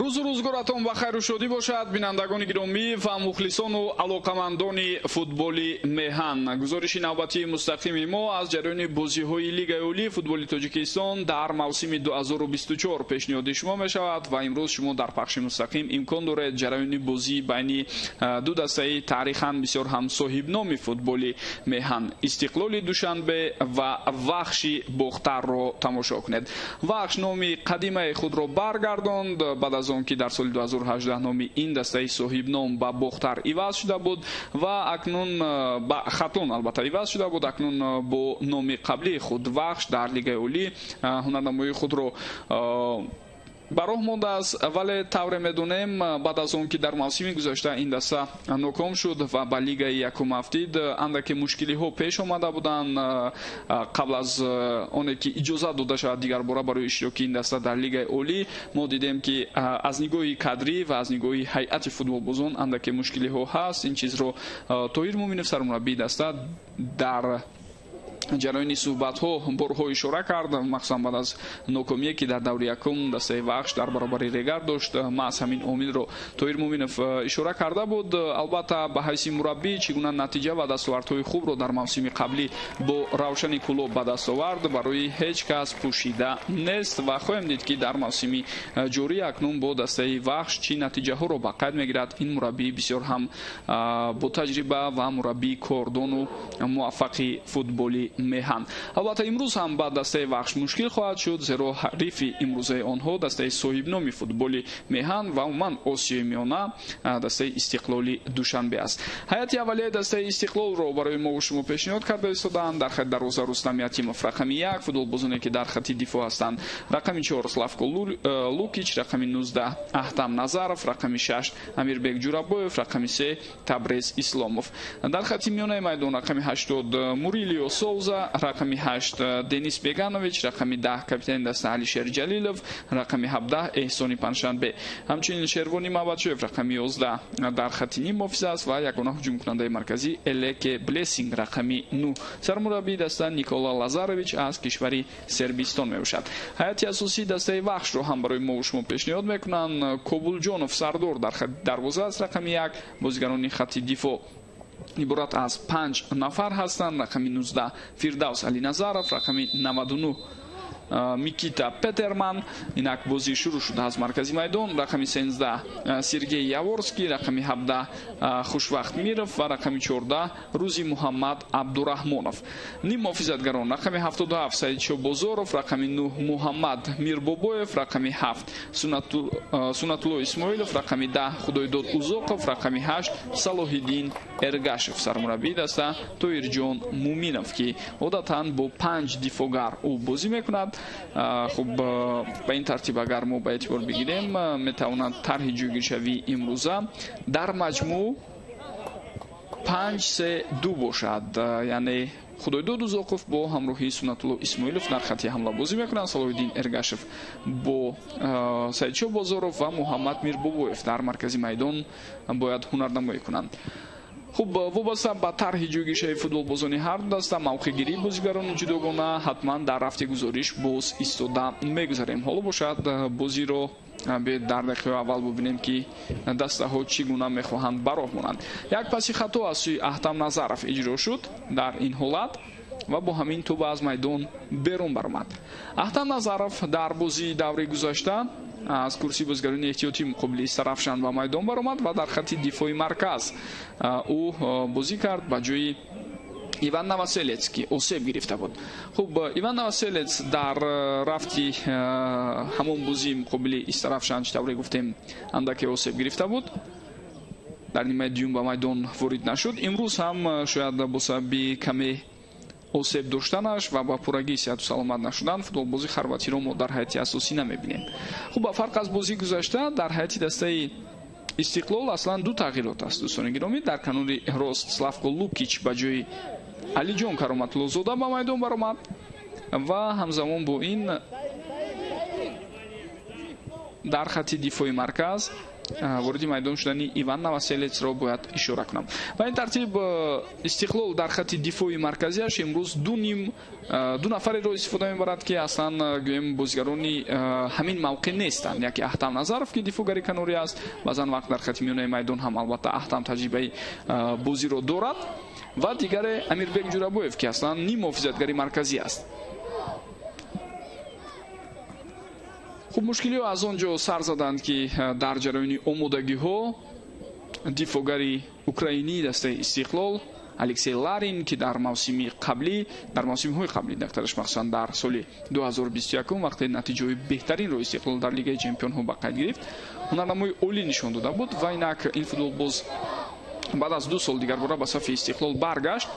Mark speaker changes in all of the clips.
Speaker 1: рӯзу рӯзгоратон ба хайру шодӣ бошад, бинандагони гиромӣ ва мухлисону алоқамандони футболи меҳан. гузориши навбатии мустақими мо аз ҷараёни бозиҳои Лигаи Олии футболи Тоҷикистон дар мавсими 2024 пешниҳоди шумо мешавад ва имрӯз шумо дар пахши мустақим имкон доред ҷараёни бозии байни ду дастаи таърихан бисёр ҳам соҳибноми футболи меҳан Истиқлоли Душанбе ва Вахши Бохтарро тамошо кунед. Вахш номи қадимаи худро баргардонд баъд аз он ки дар соли 2018 номи ин дастаи соҳибном ба Бохтар иваз шуда буд ва акнун ба Хатлон албатта иваз шуда буд. Акнун бо номи қаблии худ Вахш дар Лигаи Олӣ ҳунарнамоии худро ба роҳ мондааст, вале тавре медонем баъд аз он ки дар мавсими гузашта ин даста ноком шуд ва ба лигаи якум афтид андаке мушкилиҳо пеш омада буданд қабл аз оне ки иҷозат дода шавад дигар бора барои иштироки ин даста дар Лигаи Олӣ. Мо дидем ки аз нигоҳи кадрӣ ва аз нигоҳи ҳайати футболбозон андаке мушкилиҳо ҳаст. Ин чизро Тоҳир Муъминов сармураббии даста дар ҷараёни суҳбатҳо борҳо ишора кард, махсусан баъд аз нокомие ки дар даври якум дастаи Вахш дар баробари Регар дошт. маҳз ҳамин омилро Тоҳир Муъминов ишора карда буд. албатта ба ҳайси мураббӣ чӣ гуна натиҷа ва дастовардҳои хубро дар мавсими қаблӣ бо Равшани Пуллоб ба даст овард барои ҳеҷ кас пӯшида нест ва хоҳем дид ки дар мавсими ҷорӣ акнун бо дастаи Вахш чӣ натиҷаҳоро ба қайд мегирад. ин мураббии бисёр ҳам бо таҷриба ва мураббии кордону муваффақи футболи меҳан. албатта имрӯз ҳам ба дастаи вахш мушкил хоҳад шуд, зеро ҳарифи имрӯзаи онҳо дастаи соҳибноми футболи меҳан ва умуман осиёи миёна дастаи истиқлоли душанбе аст. ҳайати аввалияи дастаи истиқлолро барои мо ва шумо пешниҳод карда истодаанд. дар хати дарвоза Рустам Ятимов рақами 1, футболбозоне ки дар хати дифоъ ҳастанд рақами 4 Славко Лукич, рақами 19 Аҳтам Назаров, рақами 6 Амирбек Ҷурабоев, рақами 3 Табрез Исломов. дар хати миёнаи майдон рақами 80 Мурилио Соуза, рақами 8 Денис Беганович, рақами 10 капитани даста Алишер Ҷалилов, рақами 17 Эҳсони Паншанбе. ҳамчунин Шервони Мавадшоев рақами 11 дар хати ним муҳофиз аст ва ягона ҳуҷумкунандаи марказӣ Элеке Блессинг рақами 9. сармураббии даста Никола Лазарович аз кишвари Сербистон мебошад. ҳайати асосии дастаи вахшро ҳам барои мо ва шумо пешниҳод мекунанд. Кобулҷонов Сардор дар хати дарвоза аст рақами 1. бозигарони хати дифоъ иборат аз 5 нафар ҳастанд. рақами 19 Фирдавс Алиназаров, рақами 99 Микита Петерман. инак бозӣ шурӯъ шуда аз маркази майдон. рақами 13 Сергей Яворский, рақами 17 Хушвақт Миров ва рақами 14 Рӯзи Муҳаммад Абдураҳмонов. ним муҳофизатгарон рақами 77 Саидшо Бозоров, рақами 9 Муҳаммад Мирбобоев, рақами 7 Сунатулло Исмоилов, рақами 10 Худойдод Узоқов, рақами 8 Салоҳиддин Эргашев. сармураббии даста Тоирҷон Муминов ки одатан бо 5 дифоъгар ӯ бозӣ мекунад. хуб ба ин тартиб агар мо ба эътибор бигирем метавонад тарҳи ҷойгиршавии имрӯза дар маҷмӯъ 5-3-2 бошад. яъне Худойдод Узоқов бо ҳамроҳии Сунатулло Исмоилов дар хати ҳамла бозӣ мекунанд. Салоҳиддин Эргашев бо Саидшо Бозоров ва Муҳаммад Мирбобоев дар маркази майдон бояд ҳунарнамоӣ кунанд. хуб вобаста ба тарҳи ҷойгиршавии футболбозони ҳар ду даста мавқеъгирии бозигарони ҷудогона ҳатман дар рафти гузориш боз истода мегузарем. ҳоло бошад бозиро биёед дар дақиқаи аввал бубинем ки дастаҳо чӣ гуна мехоҳанд ба роҳ монанд. як паси хато аз сӯи Аҳтам Назаров иҷро шуд дар ин ҳолат ва бо ҳамин тӯба аз майдон берун баромад. Аҳтам Назаров дар бозии давраи гузашта аз курсии бозигарони эҳтиётии муқобили Сарафшан ба майдон баромад ва дар хати дифоъи марказ ӯ бозӣ кард ба ҷои Иван Новоселец ки осеб гирифта буд. хуб Иван Новоселец дар рафти ҳамон бозии муқобили Сарафшан чӣ тавре гуфтем андаке осеб гирифта буд. дар нимаи дуюм ба майдон ворид нашуд. имрӯз ҳам шояд бо сабаби каме осеб доштанаш ва ба пуррагии сиҳату саломат нашудан футболбози харватиро мо дар ҳайати асосӣ намебинем. хуб ба фарқ аз бозии гузашта дар ҳайати дастаи истиқлол аслан ду тағйирот аст. дӯстони гиромӣ, дар канори рост Славко Лукич ба ҷои Алиҷон Кароматуллозода ба майдон баромад ва ҳамзамон бо ин дар хати дифоъи марказ вориди майдон шудани Иван Новоселецро бояд ишора кунам. ба ин тартиб истиқлол дар хати дифоъи марказиаш имрӯз ду нафареро истифода мебарад ки аслан гӯем бозигарони ҳамин мавқеъ нестанд. яке Аҳтам Назаров ки дифоъгари канорӣ аст, баъзан вақт дар хати миёнаи майдон ҳам албатта Аҳтам таҷрибаи бозиро дорад ва дигаре Амирбек Ҷурабоев ки аслан ним муҳофизатгари марказӣ аст. хуб мушкилиҳо аз он ҷо сар заданд ки дар ҷараёни омодагиҳо дифоъгари украинии дастаи истиқлол Алексей Ларин ки дар мавсимҳои қаблӣ дактараш махсусан дар соли 2021 вақте натиҷаҳои беҳтаринро истиқлол дар лигаи чемпионҳо ба қайд гирифт ҳунарнамои олӣ нишон дода буд ва инак ин футболбоз баъд аз 2 сол дигарбора ба сафи истиқлол баргашт.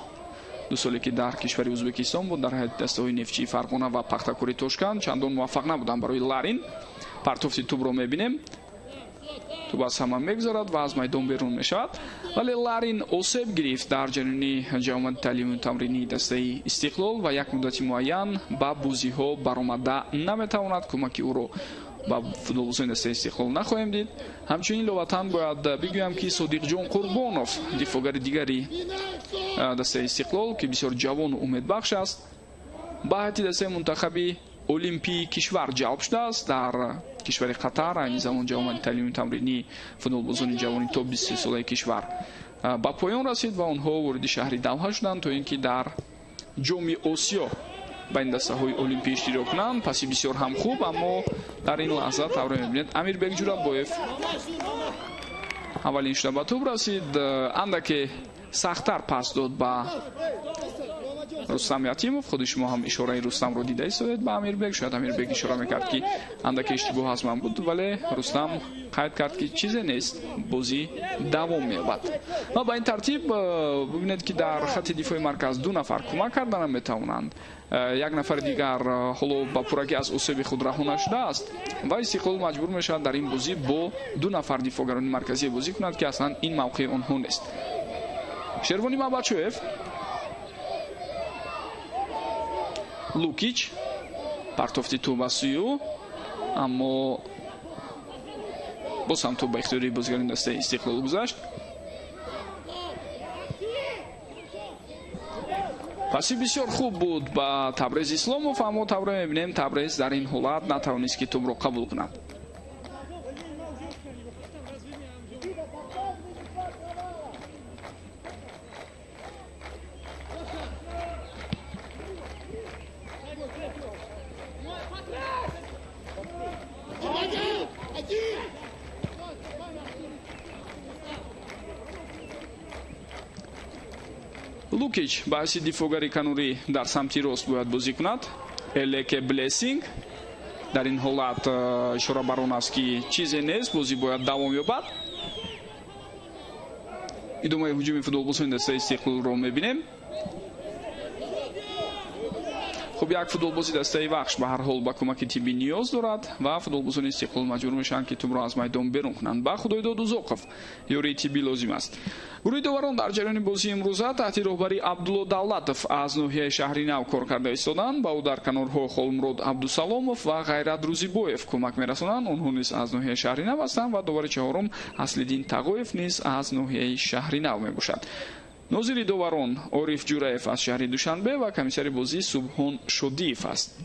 Speaker 1: 2 соле ки дар кишвари Ӯзбекистон буд дар ҳайати дастаҳои Нефчии Фарғона ва Пахтакори Тошканд чандон муваффақ набуданд барои Ларин. партофти тӯбро мебинем, тӯб аз ҳама мегузарад ва аз майдон берун мешавад, вале Ларин осеб гирифт дар ҷараёни ҷамъияти таълиму тамринии дастаи Истиқлол ва як муддати муайян ба бозиҳо баромада наметавонад. кӯмаки ӯро ба футболбозони дастаи Истиқлол нахоҳем дид. ҳамчунин ловатан бояд бигӯям ки Содиқҷон Қурбонов дифоъгари дигари дастаи Истиқлол ки бисёр ҷавону умедбахш аст ба ҳайати дастаи мунтахаби олимпии кишвар ҷалб шудааст. дар кишвари Қатар айни замон ҷамъияти таълиму тамринии футболбозони ҷавони то 23 солаи кишвар ба поён расид ва онҳо вориди шаҳри Давҳа шуданд то ин ки дар ҷоми Осиё ба ин дастаҳои олимпӣ иштирок кунанд. паси бисёр ҳам хуб, аммо дар ин лаҳза тавре мебинед Амирбек Ҷурабоев аввалин шуда ба тӯб расид, андаке сахттар пас дод ба Рустам Ятимов, худи шумо ҳам ишораи Рустамро дида истоед ба Амирбек. Шояд Амирбек ишора мекард ки андаке иштибоҳ аз ман буд, вале Рустам қайд кард ки чизе нест, бозӣ давом меёбад. ва ба ин тартиб бибинед ки дар хатти дифои марказ ду нафар кӯмак карданам метавонанд. як нафар дигар ҳоло ба пуррагӣ аз осеби худ раҳона шудааст ва Истиқлол маҷбур мешавад дар ин бозӣ бо ду нафар дифоъгарони марказӣ бозӣ кунад ки аслан ин мавқеи онҳо нест. Шервони Мабачоев, Лукич, партофти тӯб ба сӯю, аммо боз ҳам тӯб ба ихтиёри бозигарони дастаи Истиқлол гузашт. паси бисёр хуб буд ба Табрез Исломов, аммо тавре мебинем Табрез дар ин ҳолат натавонист ки тӯбро қабул кунад. Лукич ба ҳайси дифоъгари канурӣ дар самти рост бояд бозӣ кунад. Элеке Блессинг дар ин ҳолат ишора бар он аст ки чизе нест, бозӣ бояд давом ёбад. идомаи ҳуҷуми футболбозони дастаи Истиқлолро мебинем. хуб, як футболбози дастаи Вахш ба ҳар ҳол ба кӯмаки тиббӣ ниёз дорад ва футболбозони Истиқлол маҷбур мешаванд ки тӯбро аз майдон берун кунанд. Ба Худоидод Узоқов ёрии тиббӣ лозим аст. гурӯҳи доварон дар ҷараёни бозии имрӯза таҳти роҳбарии Абдулло Давлатов аз ноҳияи шаҳри Нав кор карда истоданд. ба ӯ дар канорҳо Холмурод Абдусаломов ва Ғайрат Рӯзибоев кӯмак мерасонанд. онҳо низ аз ноҳияи шаҳри Нав ҳастанд ва довари чаҳорум Аслиддин Тағоев низ аз ноҳияи шаҳри Нав мебошад. нозири доварон Ориф Ҷураев аз шаҳри Душанбе ва комиссари бозӣ Субҳон Шодиев аст.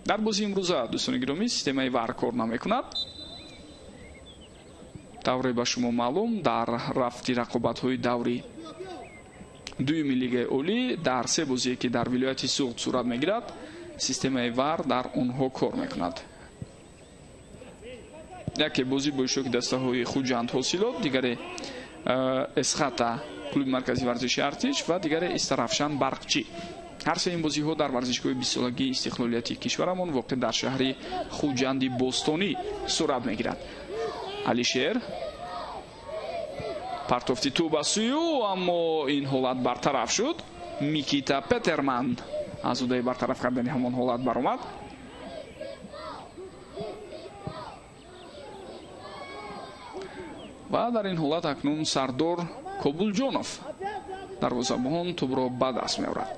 Speaker 1: дар бозии имрӯза дӯстони гиромӣ системаи ВАР кор намекунад. тавре ба шумо маълум, дар рафти рақобатҳои даври дуюми лигаи олӣ дар се бозие ки дар вилояти Суғд сурат мегирад, системаи ВАР дар онҳо кор мекунад. яке бозӣ бо иштироки дастаҳои Хуҷанд Ҳосилот, дигаре Эсхата клуби марказии варзиши Артиш ва дигаре Истарафшан Барқчӣ. ҳар се ин бозиҳо дар варзишгоҳи 20 солагии истиқлолияти кишварамон воқеъ дар шаҳри Хуҷанди Бостонӣ сурат мегирад. Алишер партофти тӯб ба сӯю, аммо ин ҳолат бартараф шуд. Микита Петерман аз удаи бартараф кардани ҳамон ҳолат баромад. ва дар ин ҳолат акнун Сардор Кобулҷонов дарвозабон тӯбро ба даст меорад.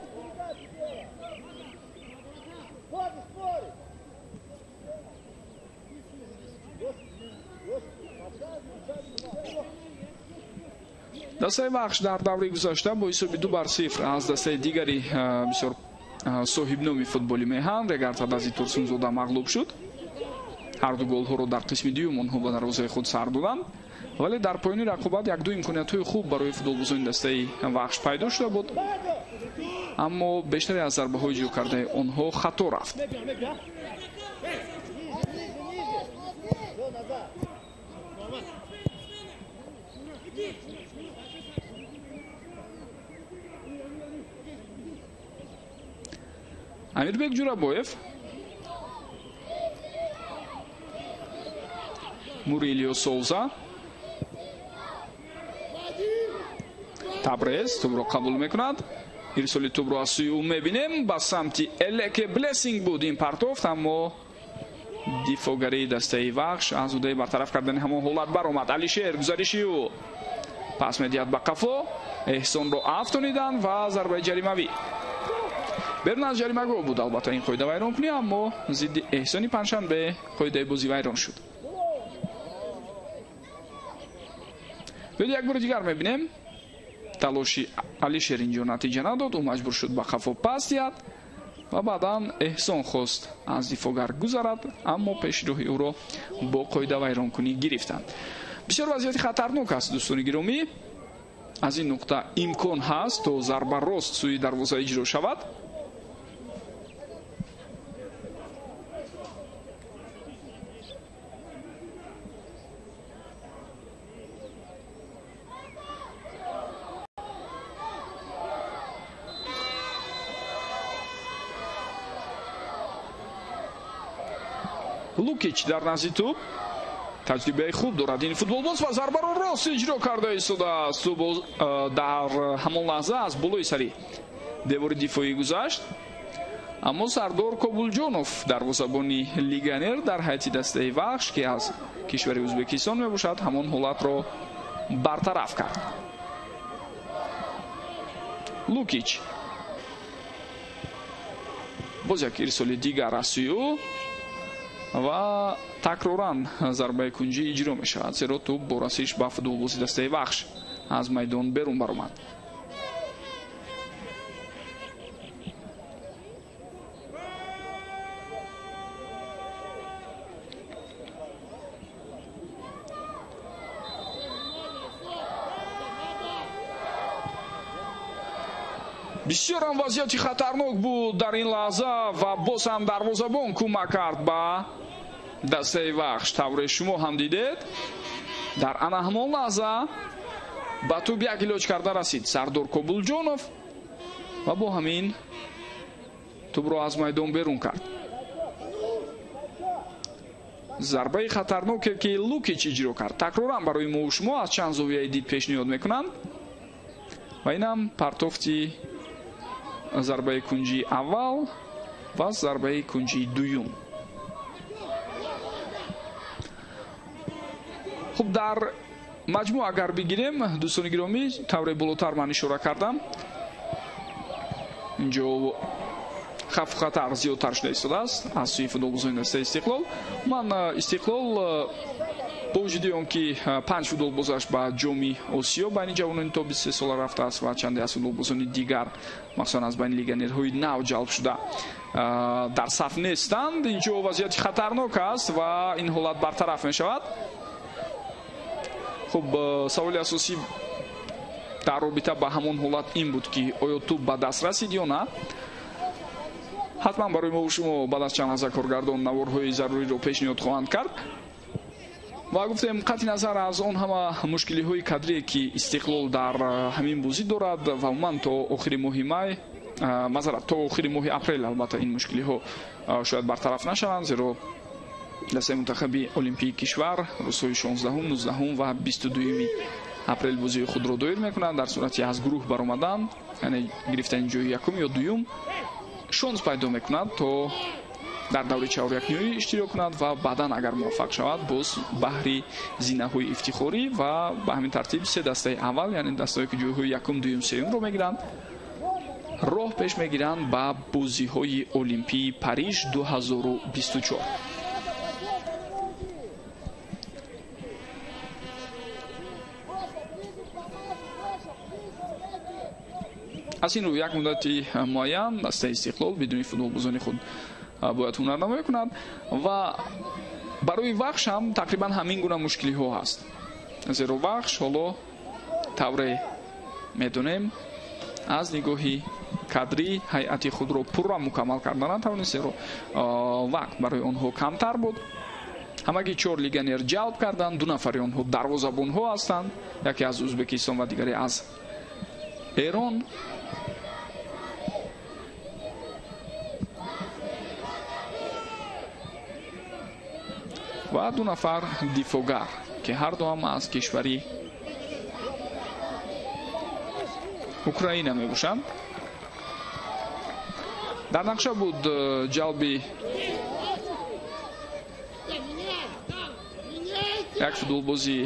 Speaker 1: дастаи Вахш дар даври гузашта бо ҳисоби 2-0 аз дастаи дигари бисёр соҳибноми футболи Меҳан Регартадази Турсунзода мағлуб шуд. ҳар ду голҳоро дар қисми дуюм онҳо ба дарвозаи худ сар доданд. вале дар поёни рақобат як-ду имкониятҳои хуб барои футболбозони дастаи Вахш пайдо шуда буд, аммо бештаре аз зарбаҳои ҷӯ кардаи онҳо хато рафт. Амирбек Ҷурабоев, Мурилио Солза, Табрез тӯбро қабул мекунад. ирсоли тӯбро аз сӯи ӯ мебинем. ба самти Элеке Блессинг буд ин партофт, аммо дифоъгарии дастаи Вахш аз удаи бартараф кардани ҳамон ҳолат баромад. Алишер гузариши ӯ пас медиҳад ба Қафо, Эҳсонро афтонидан ва зарбаи ҷаримавӣ берун аз ҷаримагоҳ буд. албатта ин қоида вайронкунӣ, аммо зидди Эҳсони Паншанбе қоидаи бозӣ вайрон шуд. вели як бори дигар мебинем талоши Алишер инҷо натиҷа надод. ӯ маҷбур шуд ба Қафо пас диҳад ва баъдан Эҳсон хост аз дифоъгар гузарад, аммо пешроҳи ӯро бо қоида вайронкунӣ гирифтанд. бисёр вазъияти хатарнок аст дӯстони гиромӣ. аз ин нуқта имкон ҳаст то зарба рост сӯи дарвоза иҷро шавад. Лукич дар назди туп таҷрибаи хуб дорад ин футболбоз ва зарбаро рост иҷро карда истодааст. Дар ҳамон лаҳза аз болои сари девори дифоӣ гузашт, аммо Сардор Кобулҷонов дарвозабони легионер дар ҳайати дастаи вахш ки аз кишвари Ӯзбекистон мебошад ҳамон ҳолатро бартараф кард. Лукич боз як ирсоли дигар аз сӯи ӯ ва такроран зарбаи кунҷӣ иҷро мешавад, зеро туп бо расиш ба футболбози дастаи вахш аз майдон берун баромад. бисёрам вазъияти хатарнок буд дар ин лаҳза ва боз ҳам дарвозабон кӯмак кард ба дастаи вахш. тавре шумо ҳам дидед дар ана ҳамон лаҳза ба туп як илоҷ карда расид Сардор Кобулҷонов ва бо ҳамин тупро аз майдон берун кард. зарбаи хатарноке ки Лукич иҷро кард такроран барои мо шумо аз чанд зовияи дид пешниҳод мекунанд ва инам партофти зарбаи кунҷи аввал ва зарбаи кунҷи дуюм. хуб дар маҷмӯъ агар бигирем дӯстони гиромӣ тавре болотар ман ишора кардам инҷо хавфу хатар зиёдтар шуда истодааст аз сӯи футболбозони дастаи Истиқлол. ман Истиқлол бо вуҷуди он ки 5 футболбозаш ба ҷоми Осиё байни ҷавонони то 23 сола рафтааст ва чанде аз футболбозони дигар махсусан аз байни легионерҳои нав ҷалб шуда дар саф нестанд. инҷо вазъияти хатарнок аст ва ин ҳолат бартараф мешавад. хуб саволи асосӣ дар робита ба ҳамон ҳолат ин буд ки оё туп ба даст расид ё на. ҳатман барои мо шумо баъд аз чанд лаҳза коргардон наворҳои заруриро пешниҳод хоҳанд кард ва гуфтем қатъи назар аз он ҳама мушкилиҳои кадрие ки Истиқлол дар ҳамин бозӣ дорад ва умуман то охири моҳи май мазарат то охири моҳи апрел албатта ин мушкилиҳо шояд бартараф нашаванд, зеро дастаи мунтахаби олимпии кишвар рӯзҳои 16, 19 ва 22 апрел бозии худро доир мекунанд. дар сурати аз гурӯҳ баромадан яъне гирифтани ҷои якум ё дуюм шонс пайдо мекунад то дар даври чаҳорякниҳоӣ иштирок кунад ва баъдан агар муваффақ шавад боз баҳри зинаҳои ифтихорӣ ва ба ҳамин тартиб се дастаи аввал яъне дастаҳое ки ҷойҳои якум дуюм сеюмро мегиранд роҳ пеш мегиранд ба бозиҳои олимпии Париж 2024. аз ин рӯ як муддати муайян дастаи Истиқлол бидуни футболбозони худ бояд ҳунарнамоӣ кунад ва барои вахш ҳам тақрибан ҳамин гуна мушкилиҳо ҳаст, зеро вахш ҳоло тавре медонем аз нигоҳи кадрӣ ҳайати худро пурра мукаммал карда натавонист, зеро вақт барои онҳо камтар буд. ҳамаги 4 легионер ҷалб карданд, 2 нафари онҳо дарвозабонҳо ҳастанд, яке аз Ӯзбекистон ва дигаре аз Эрон. ва 2 нафар дифогар ки ҳарду ҳам аз кишвари Украина мебошанд. дар нақша буд ҷалби як футболбози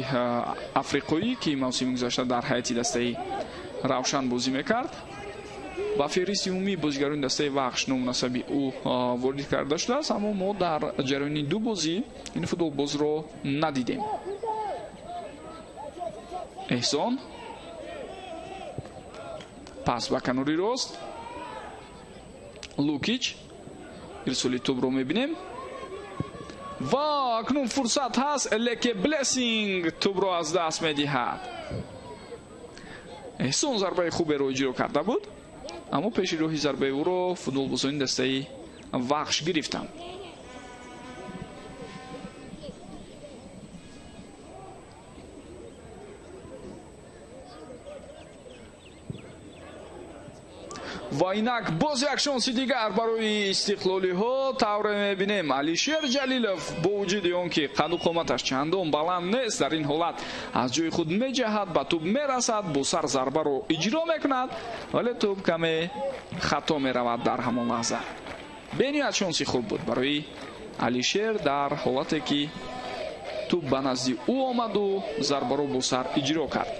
Speaker 1: африқоӣ ки мавсими гузашта дар ҳайати дастаи равшан бозӣ мекард. ба феҳристи умумии бозигарони дастаи вахш ному насаби ӯ ворид карда шудааст, аммо мо дар ҷараёни ду бозӣ ин футболбозро надидем. эҳсон пас ба канори рост, Лукич ирсоли тӯбро мебинем ва акнун фурсат ҳаст, леке Блессинг тӯбро аз даст медиҳад. эҳсон зарбаи хуберо иҷро карда буд, аммо пеши роҳи зарбаи ӯро футболбозони дастаи вахш гирифтанд. ва инак боз як шонси дигар барои истиқлолиҳо тавре мебинем. Алишер Ҷалилов бо вуҷуди он ки қаду қоматаш чандон баланд нест, дар ин ҳолат аз ҷои худ меҷаҳад, ба тӯб мерасад, бо сар зарбаро иҷро мекунад, вале тӯб каме хато меравад дар ҳамон лаҳза. бениҳоят шонси хуб буд барои Алишер дар ҳолате ки тӯб ба назди ӯ омаду зарбаро бо сар иҷро кард.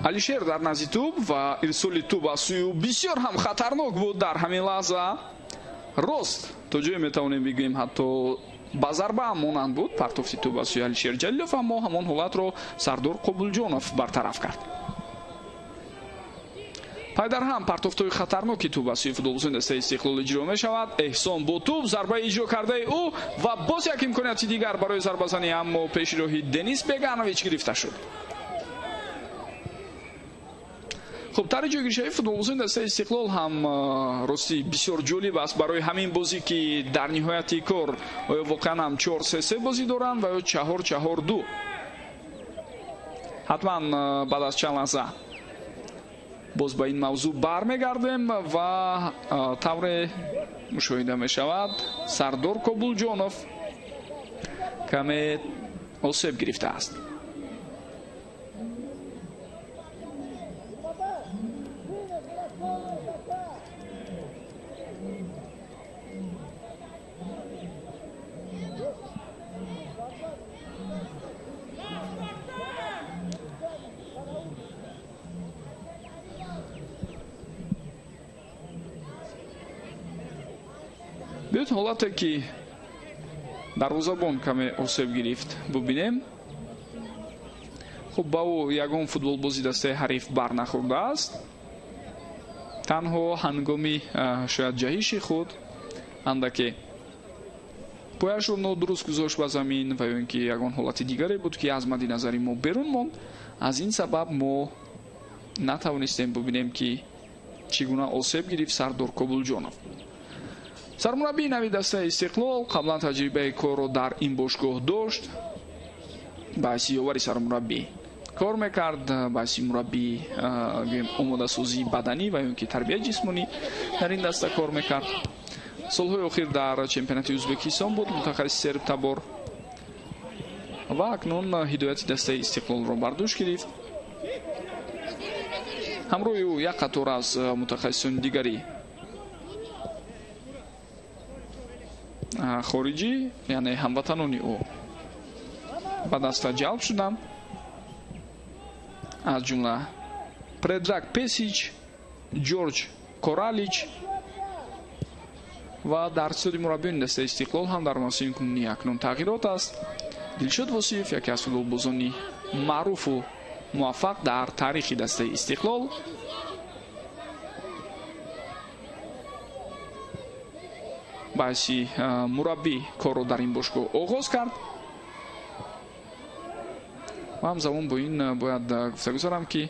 Speaker 1: Алишер дар назди тӯб ва ирсоли тӯб аз сӯи ӯ бисёр ҳам хатарнок буд дар ҳамин лаҳза. рост то ҷое метавонем бигӯем ҳатто ба зарба ҳам монанд буд партофти тӯб аз сӯи Алишер Ҷалилов, аммо ҳамон ҳолатро Сардор Қобулҷонов бартараф кард. пайдар ҳам партофтои хатарноки тӯб аз сӯи футболбозони дастаи Истиқлол иҷро мешавад. эҳсон бо тӯб зарбаи иҷро кардаи ӯ ва боз як имконияти дигар барои зарбазанӣ, аммо пешироҳи Денис Беганович гирифта шуд. хуб, тари ҷойгиришаи футболбозони дастаи Истиқлол ҳам рости бисёр ҷолиб аст барои ҳамин бозӣ ки дар ниҳояти кор оё воқеан ҳам 4-3-3 бозӣ доранд ва ё 4-4-2. ҳатман баъд аз чанд лаҳза боз ба ин мавзӯъ бармегардем ва тавре мушоҳида мешавад Сардор Қобулҷонов каме осеб гирифтааст. биёед ҳолате ки дарвозабон каме осеб гирифт бубинем. хуб, ба ӯ ягон футболбози дастаи ҳариф барнахӯрдааст. танҳо ҳангоми шояд ҷаҳиши худ андаке пояшро нодуруст гузошт ба замин ва ё ин ки ягон ҳолати дигаре буд ки аз мадди назари мо берун монд. аз ин сабаб мо натавонистем бубинем ки чӣ гуна осеб гирифт Сардор Қобулҷонов. сармураббии нави дастаи Истиқлол қаблан таҷрибаи корро дар ин бошгоҳ дошт. ба ҳайси ёвари сармураббӣ кор мекард, ба ҳайси мураббии омодасозии баданӣ ва ё ин ки тарбияи ҷисмонӣ дар ин даста кор мекард. солҳои охир дар чемпионати Ӯзбекистон буд мутахассис серб табор ва акнун ҳидояти дастаи Истиқлолро бар дӯш гирифт. ҳамроҳи ӯ як қатор аз мутахассисони дигари хориҷӣ, яъне ҳамватанони ӯ ба даста ҷалб шуданд, аз ҷумла Предраг Песич, Ҷорҷ Коралич ва дар сиёди мураббиёни дастаи Истиқлол ҳам дар мавсими кунунӣ акнун тағйирот аст. Дилшод Восиев яке аз футболбозони маъруфу муваффақ дар таърихи дастаи Истиқлол ба ҳайси мураббӣ корро дар ин бошгоҳ оғоз кард. ва ҳамзамон бо ин бояд гуфта гузарам ки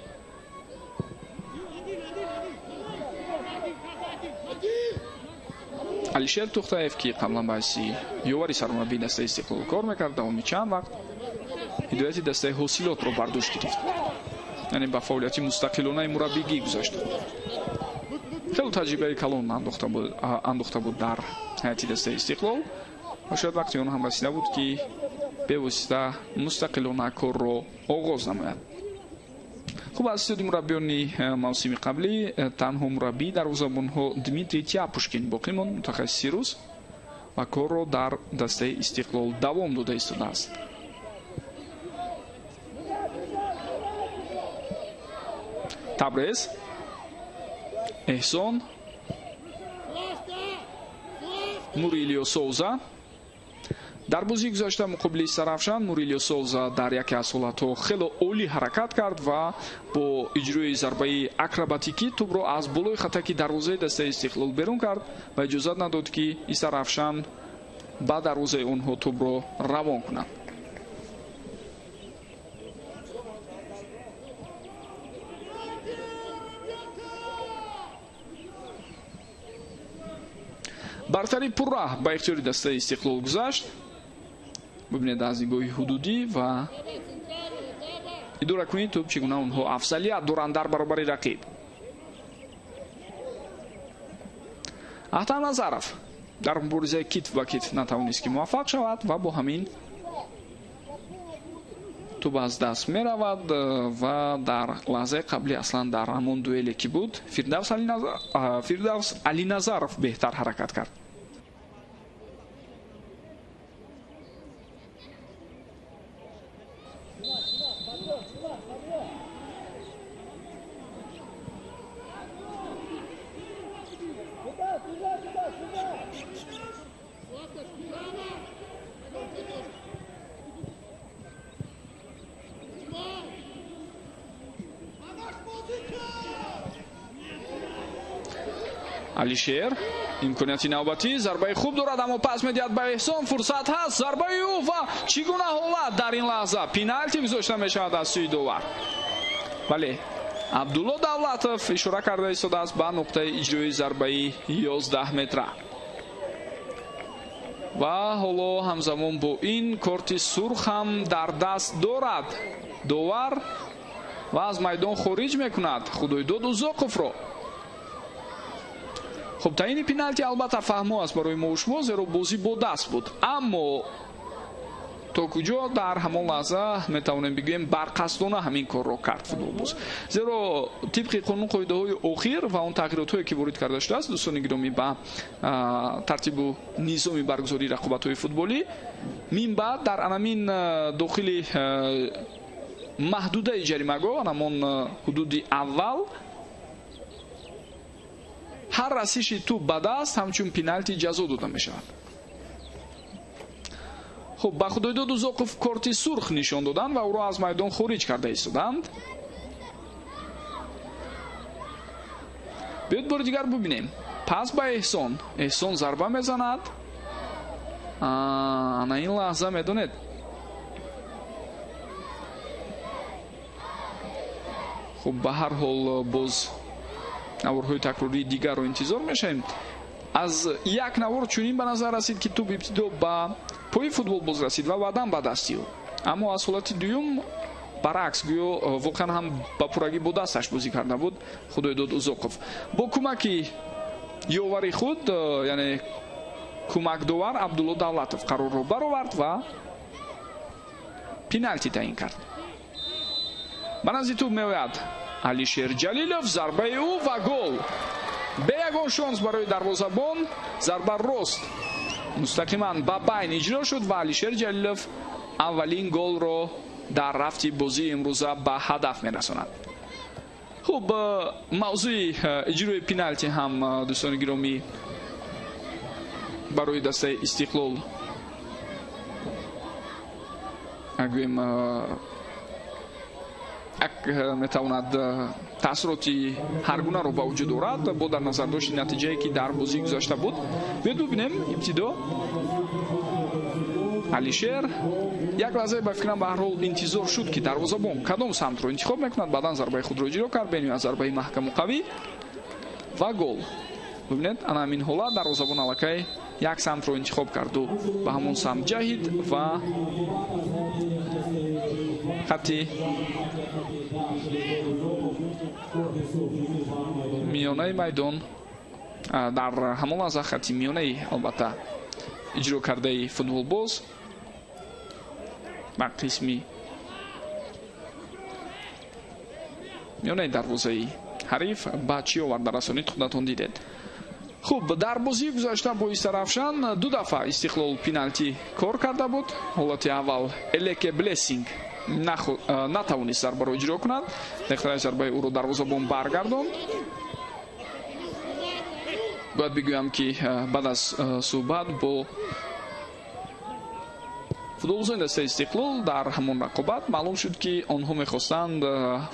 Speaker 1: Алишер Тухтаев ки қаблан ба ҳайси ёвари сармураббии дастаи Истиқлол кор мекард, давоми чанд вақт ҳидояти дастаи ҳосилотро бар дӯш гирифт, яъне ба фаъолияти мустақилонаи мураббигӣ гузашт. хеле таҷрибаи калон андохта буд дар ҳайати дастаи Истиқлол ва шояд вақти он ҳам расида буд ки бевосита мустақилона корро оғоз намояд. хуб, аз сиёди мураббиёни мавсими қаблӣ танҳо мураббии дарвозабонҳо Дмитрий Тяпушкин боқӣ монд, мутахассиси рус, ва корро дар дастаи Истиқлол давом дода истодааст. Табрез, Эҳсон, Мурилио Соуза. дар бозии гузашта муқобили Сарафшан Мурилио Соуза дар яке аз ҳолатҳо хеле олӣ ҳаракат кард ва бо иҷрои зарбаи акробатикӣ тӯбро аз болои хатаки дарвозаи дастаи Истиқлол берун кард ва иҷозат надод ки Сарафшан ба дарвозаи онҳо тӯбро равон кунад. бартари пурра ба ихтиёри дастаи Истиқлол гузашт. бубинед аз нигоҳи ҳудудӣ ва идора кунед тӯб чӣ гуна онҳо афзалият доранд дар баробари рақиб. Аҳтам Назаров дар муборизаи китф ба китф натавонист ки муваффақ шавад ва бо ҳамин тӯб аз даст меравад ва дар лаҳзаи қаблӣ аслан дар ҳамон дуэле ки буд Фирдавс Алиназаров беҳтар ҳаракат кард. Алишер имконияти навбатӣ зарбаи хуб дорад, аммо пас медиҳад ба Эҳсон. Фурсат ҳаст, зарбаи ӯ ва чӣ гуна ҳолат дар ин лаҳза пеналти гузошта мешавад аз сӯи довар. бале, Абдулло Давлатов ишора карда истодааст ба нуқтаи иҷрои зарбаи 11 метра. ва ҳоло ҳамзамон бо ин корти сурх ҳам дар даст дорад довар ва аз майдон хориҷ мекунад Худойдод Узоқовро. خب تعیین پنالتی البته فهمو است برای ما و شما، زیرا بازی با دست بود، اما تا کجا در همان لحظه میتوانیم بگوییم برقصدانه همین کار را کرد فوتبالباز، زیرا طبق قانون قاعده های اخیر و اون تغییرات هایی که وارد کرده شده است دوستان گرامی با ترتیب و نظام برگزاری رقابت های فوتبالی من بعد در همین داخل محدوده جریمه‌گاه همون حدود اول هر رسیش توپ به دست همچون پنالتی جزا داده می شود. خب با خدایداد اوزاقوف کارت سرخ نشان دادند و او را از میدان خارج کرده ایستادند. بیاید بار دیگر ببینیم. پس با احسان ضربه میزند. انا این لحظه میدونید خب به هر حال باز наворҳои такрории дигарро интизор мешавем. аз як навор чунин ба назар расид ки тӯб ибтидо ба пои футболбоз расид ва баъдан ба дасти ӯ, аммо аз ҳолати дуюм баръакс гӯё воқеан ҳам ба пуррагӣ бо дасташ бозӣ карда буд Худойдод Узоқов. бо кӯмаки ёвари худ яъне кӯмакдовар Абдулло Давлатов қарорро баровард ва пеналти таъин кард. ба назди тӯб меояд Алишер Ҷалилов, зарбаи ӯ ва гол. Бе ягон шонс барои дарвозабон, зарба рост мустақиман ба байн иҷро шуд ва Алишер Ҷалилов аввалин голро дар рафти бозии имрӯза ба ҳадаф мерасонад. хуб, мавзӯи иҷрои пеналти ҳам дӯстони гиромӣ барои дастаи Истиқлол агӯем метавонад таъсироти ҳаргунаро ба вуҷуд орад бо дар назар дошти натиҷае ки дар бозии гузашта буд. биёед бубинем ибтидо Алишер як лаҳзае ба фикрам ба ҳар ҳол интизор шуд ки дарвозабон кадом самтро интихоб мекунад, баъдан зарбаи худро иҷро кард, бенӯяд зарбаи маҳкаму қавӣ ва гол. бубинед ана ҳамин ҳолат дарвозабон аллакай як самтро интихоб карду ба ҳамон самт ҷаҳид ва хатти миёнаи майдон дар ҳамон лаҳза хатти миёнаи албатта иҷро кардаи футболбоз ба қисми миёнаи дарвозаи ҳариф ба чӣ оварда расонид худатон дидед. хуб, дар бозии гузашта бо Равшан ду дафъа Истиқлол пеналти кор карда буд. ҳолати аввал Элеке Блессинг натавонист зарбаро иҷро кунад. нехтараи зарбаи ӯро дарвозабон баргардонд. бояд бигӯям ки баъд аз суҳбат бо футболбозони дастаи Истиқлол дар ҳамон рақобат маълум шуд ки онҳо мехостанд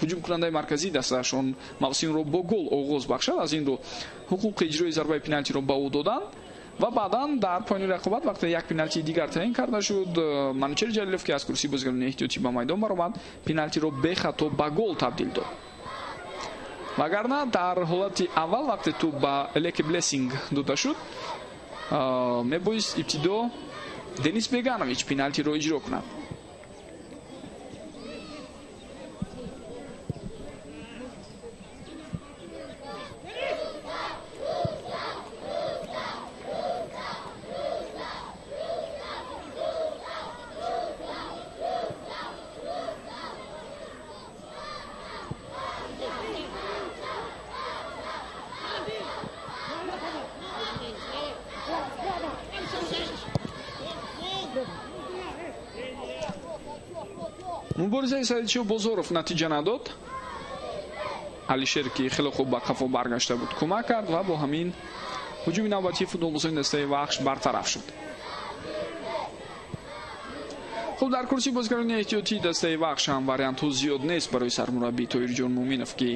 Speaker 1: ҳуҷумкунандаи марказии дастаашон мавсимро бо гол оғоз бахшад. аз ин ро ҳуқуқи иҷрои зарбаи пеналтиро ба ӯ доданд ва баъдан дар поёни рақобат вақте як пеналтии дигар таъин карда шуд, Манучер Ҷалилов ки аз курсии бозигарони эҳтиётӣ ба майдон баромад, пеналтиро бехато ба гол табдил дод. вагарна дар ҳолати аввал вақте ту ба Леки Блессинг дода шуд, мебоист ибтидо Денис Беганович пеналтиро иҷро кунад. муборизаи Саидшоҳ Бозоров натиҷа надод. Алишер ки хеле хуб ба қафо баргашта буд кӯмак кард ва бо ҳамин ҳуҷуми навбатии футболбозони дастаи Вахш бартараф шуд. хуб дар курсии бозигарони эҳтиётии дастаи Вахш ҳам вариантҳо зиёд нест барои сармураббии Тоҳирҷон Муъминов ки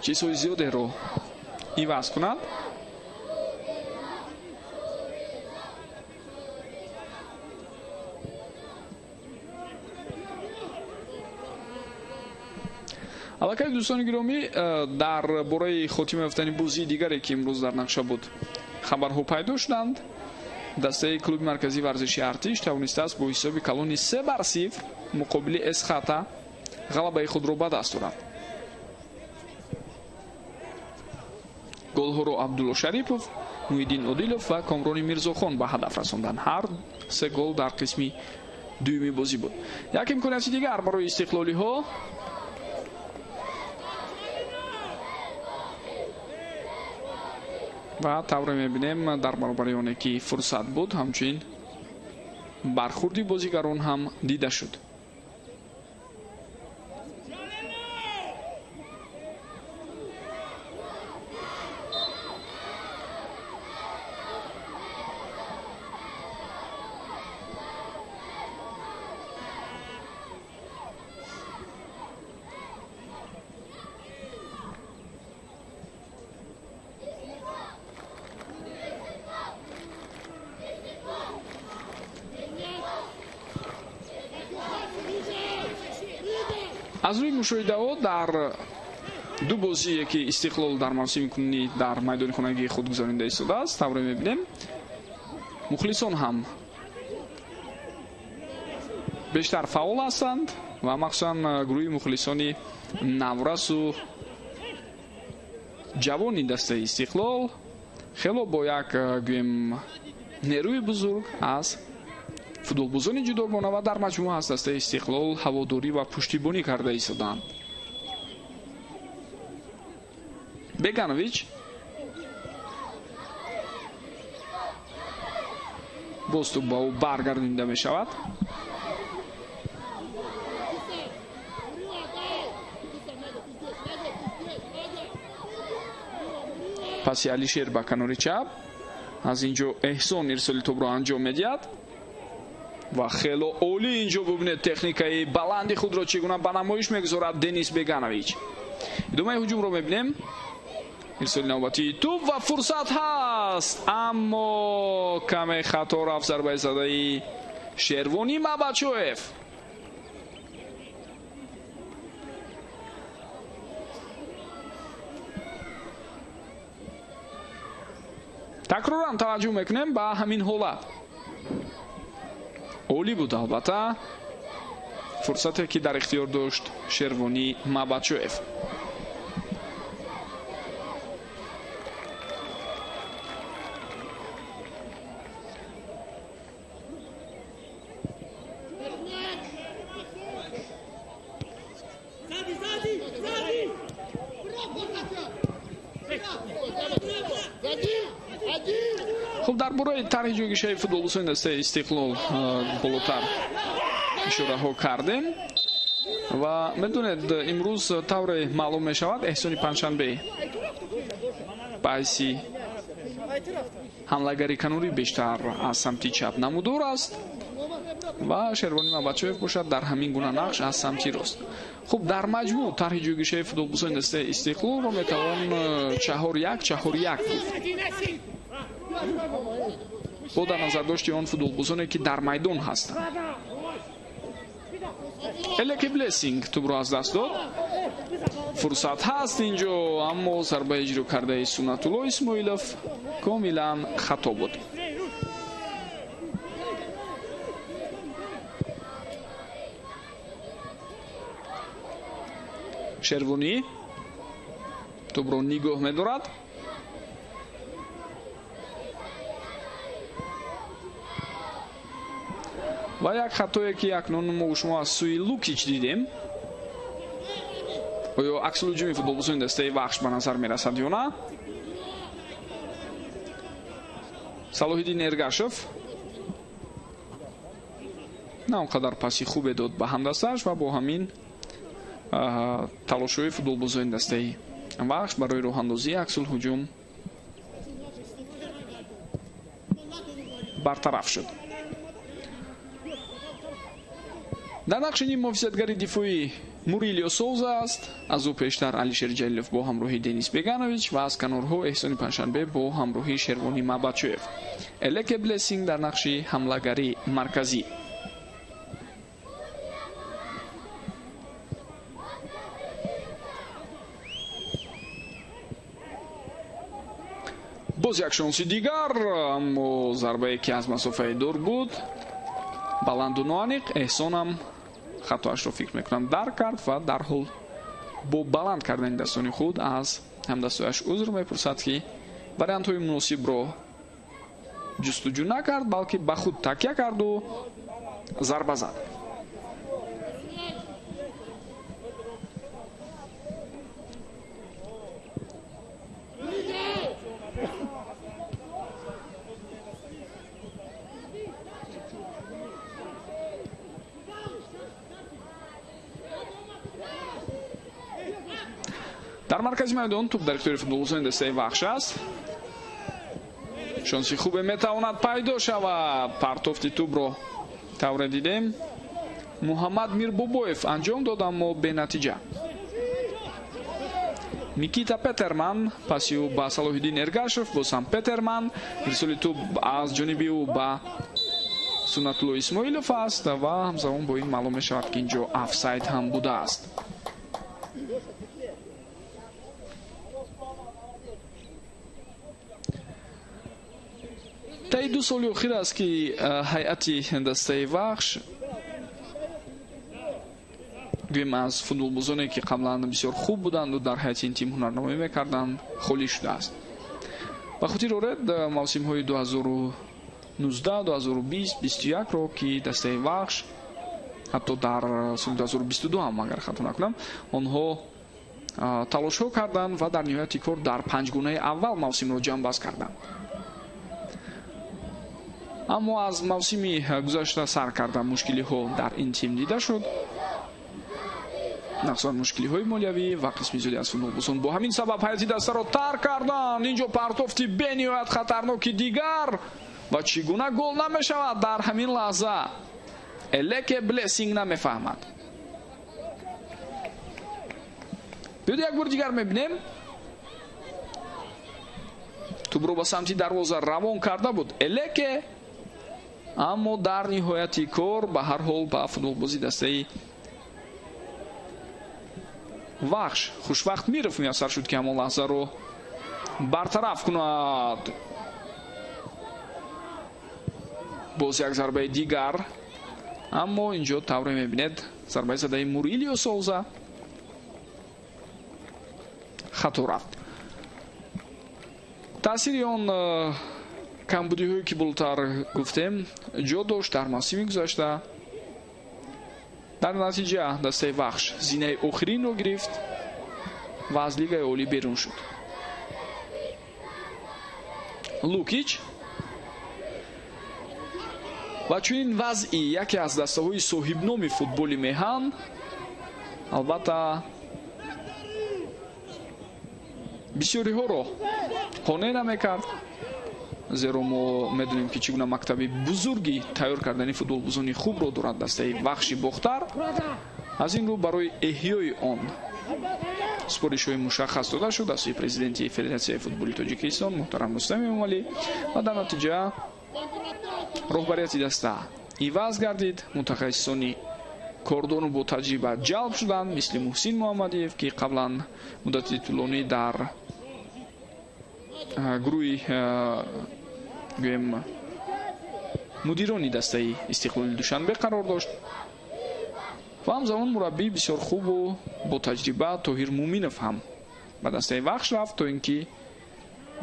Speaker 1: чизҳои зиёдеро иваз кунад. аллакай дӯстони гиромӣ, дар бораи хотима ёфтани бозии дигаре ки имрӯз дар нақша буд хабарҳо пайдо шуданд. дастаи клуби марказии варзиши Артиш тавонистааст бо ҳисоби калони 3-0 муқобили Эсхата ғалабаи худро ба даст орад. голҳоро Абдулло Шарипов, Муҳиддин Одилов ва Комрони Мирзохон ба ҳадаф расонданд. ҳар се гол дар қисми дуюми бозӣ буд. як имконияти дигар барои истиқлолиҳо ва тавре мебинем дар баробари оне ки фурсат буд, ҳамчунин бархурди бозигарон ҳам дида шуд. аз рӯи мушоҳидаҳо дар ду бозие ки Истиқлол дар мавсими кунунӣ дар майдони хонагии худ гузаронда истодааст, тавре мебинем мухлисон ҳам бештар фаъол ҳастанд ва махсусан гурӯҳи мухлисони наврасу ҷавони дастаи Истиқлол хело бо як гӯем нерӯи бузург аз футболбозони ҷудогона ва дар маҷмӯа аз дастаи Истиқлол ҳаводорӣ ва пуштибонӣ карда истоданд. Беганович боз ту ба ӯ баргардонида мешавад. паси Алишер ба канори чап. аз инҷо Эҳсон ирсоли тӯбро анҷом медиҳад ва хело олӣ инҷо бубинед техникаи баланди худро чӣ гуна ба намоиш мегузорад Денис Беганович. идомаи ҳуҷумро мебинем. ирсоли навбатии тӯб ва фурсат ҳаст, аммо каме хато рафт зарбаи задаи Шервонӣ Мабачоев. такроран таваҷҷӯҳ мекунем ба ҳамин ҳолат. олӣ буд албатта фурсате ки дар ихтиёр дошт Шервонӣ Мабачоев. хуб дар бораи тарҳи ҷойгишаи футболбозони дастаи Истиқлол болотар ишораҳо кардем ва медонед имрӯз тавре маълум мешавад эҳсони панҷшанбе баъси ҳамлагари канурӣ бештар аз самти чап намудор аст ва Шервонӣ Мабачоев бошад дар ҳамин гуна нақш аз самти рост. хуб дар маҷмӯъ тарҳи ҷойгишаи футболбозони дастаи Истиқлолро метавон 4-1 гуфт. бо дар назардошти он футболбозоне ки дар майдон ҳастанд. Элеки Блессинг тӯбро аз даст дод. фурсат ҳаст инҷо, аммо зарбаи иҷро кардаи Сунатулло Исмоилов комилан хато буд. Шервонӣ тӯбро нигоҳ медорад. ва як хатое ки акнун мо шумо аз сӯи Лукич дидем. оё аксулуҷуми футболбозони дастаи Вахш ба назар мерасад ё на? Салоҳиддин Эргашев на он қадар паси хубе дод ба ҳамдасташ ва бо ҳамин талошҳои футболбозони дастаи Вахш барои роҳандозии аксулҳуҷум бартараф шуд. дар нақши ним муҳофизатгари дифоӣ Мурилио Соуза аст, аз ӯ пештар Алишер Ҷалилов бо ҳамроҳи Денис Беганович ва аз канорҳо Эҳсони Панҷшанбе бо ҳамроҳи Шервонӣ Мабачоев. Элеке Блессинг дар нақши ҳамлагари марказӣ. боз як шонси дигар, аммо зарбае ки аз масофаи дур буд баланду ноаниқ. Эҳсонам хатоашро фикр мекунам дарк кард ва дарҳол бо баланд кардани дастони худ аз ҳамдастояш узр мепурсад ки вариантҳои муносибро ҷустуҷӯ накард, балки ба худ такя карду зарба зад. дар маркази майдон туп дар ихтиёри футболбозони дастаи Вахш аст. шонси хубе метавонад пайдо шавад. партофти тӯбро тавре дидем. Муҳаммад Мирбобоев анҷом дод, аммо бенатиҷа. Никита Петерман паси ӯ ба Салоҳиддин Эргашев, бозам Петерман. ирсоли тӯб аз ҷониби ӯ ба Сунатулло Исмоилов аст ва ҳамзамон бо ин маълум мешавад ки инҷо офсайд ҳам будааст. таи 2 соли охир аст ки ҳайати дастаи Вахш гӯем аз футболбозоне ки қаблан бисёр хуб буданду дар ҳайати ин тим ҳунарнамоӣ мекарданд холӣ шудааст. ба хотир оред мавсимҳои 2019-2020-21ро ки дастаи Вахш ҳатто дар соли 2022 ҳам агар хато накунам онҳо талошҳо карданд ва дар ниҳояти кор дар 5 гунаи аввал мавсимро ҷамъбаст карданд. аммо аз мавсими гузашта сар карда мушкилиҳо дар ин тим дида шуд. нақсон мушкилиҳои молиявӣ ва қисми зиёде аз футболбозон бо ҳамин сабаб ҳайати дастаро тарк карданд. инҷо партофти бениҳоят хатарноки дигар ва чӣ гуна гол намешавад дар ҳамин лаҳза. Элеке Блессинг намефаҳмад. биёд як бори дигар мебинем. тӯбро ба самти дарвоза равон карда буд Элеке, аммо дар ниҳояти кор ба ҳар ҳол ба футболбози дастаи Вахш хушвақт Миров муяссар шуд ки ҳамон лаҳзаро бартараф кунад. боз як зарбаи дигар, аммо инҷо тавре мебинед зарбаи задаи Мурилио Соуза хато рафт. таъсири он камбудиҳое ки болотар гуфтем ҷо дошт дар мавсими гузашта. дар натиҷа дастаи Вахш зинаи охиринро гирифт ва аз лигаи олӣ берун шуд. Лукич ва чунин вазъи яке аз дастаҳои соҳибноми футболи меҳан албатта бисёриҳоро қонеъ намекард, зеро мо медонем ки чӣ гуна мактаби бузурги тайёр кардани футболбозони хубро дорад дастаи вахши бохтар. аз ин рӯ барои эҳёи он супоришҳои мушаххас дода шуд аз сӯи президенти федератсияи футболи тоҷикистон муҳтарам рустами эмомалӣ ва дар натиҷа роҳбарияти даста иваз гардид. мутахассисони кордону бо таҷриба ҷалб шуданд, мисли муҳсин муҳаммадиев ки қаблан муддати тӯлонӣ дар гурӯҳи гӯем мудирони дастаи истиқлоли душанбе қарор дошт ва ҳамзамон мураббии бисёр хубу бо таҷриба Тоҳир Муминов ҳам ба дастаи вахш рафт то ин ки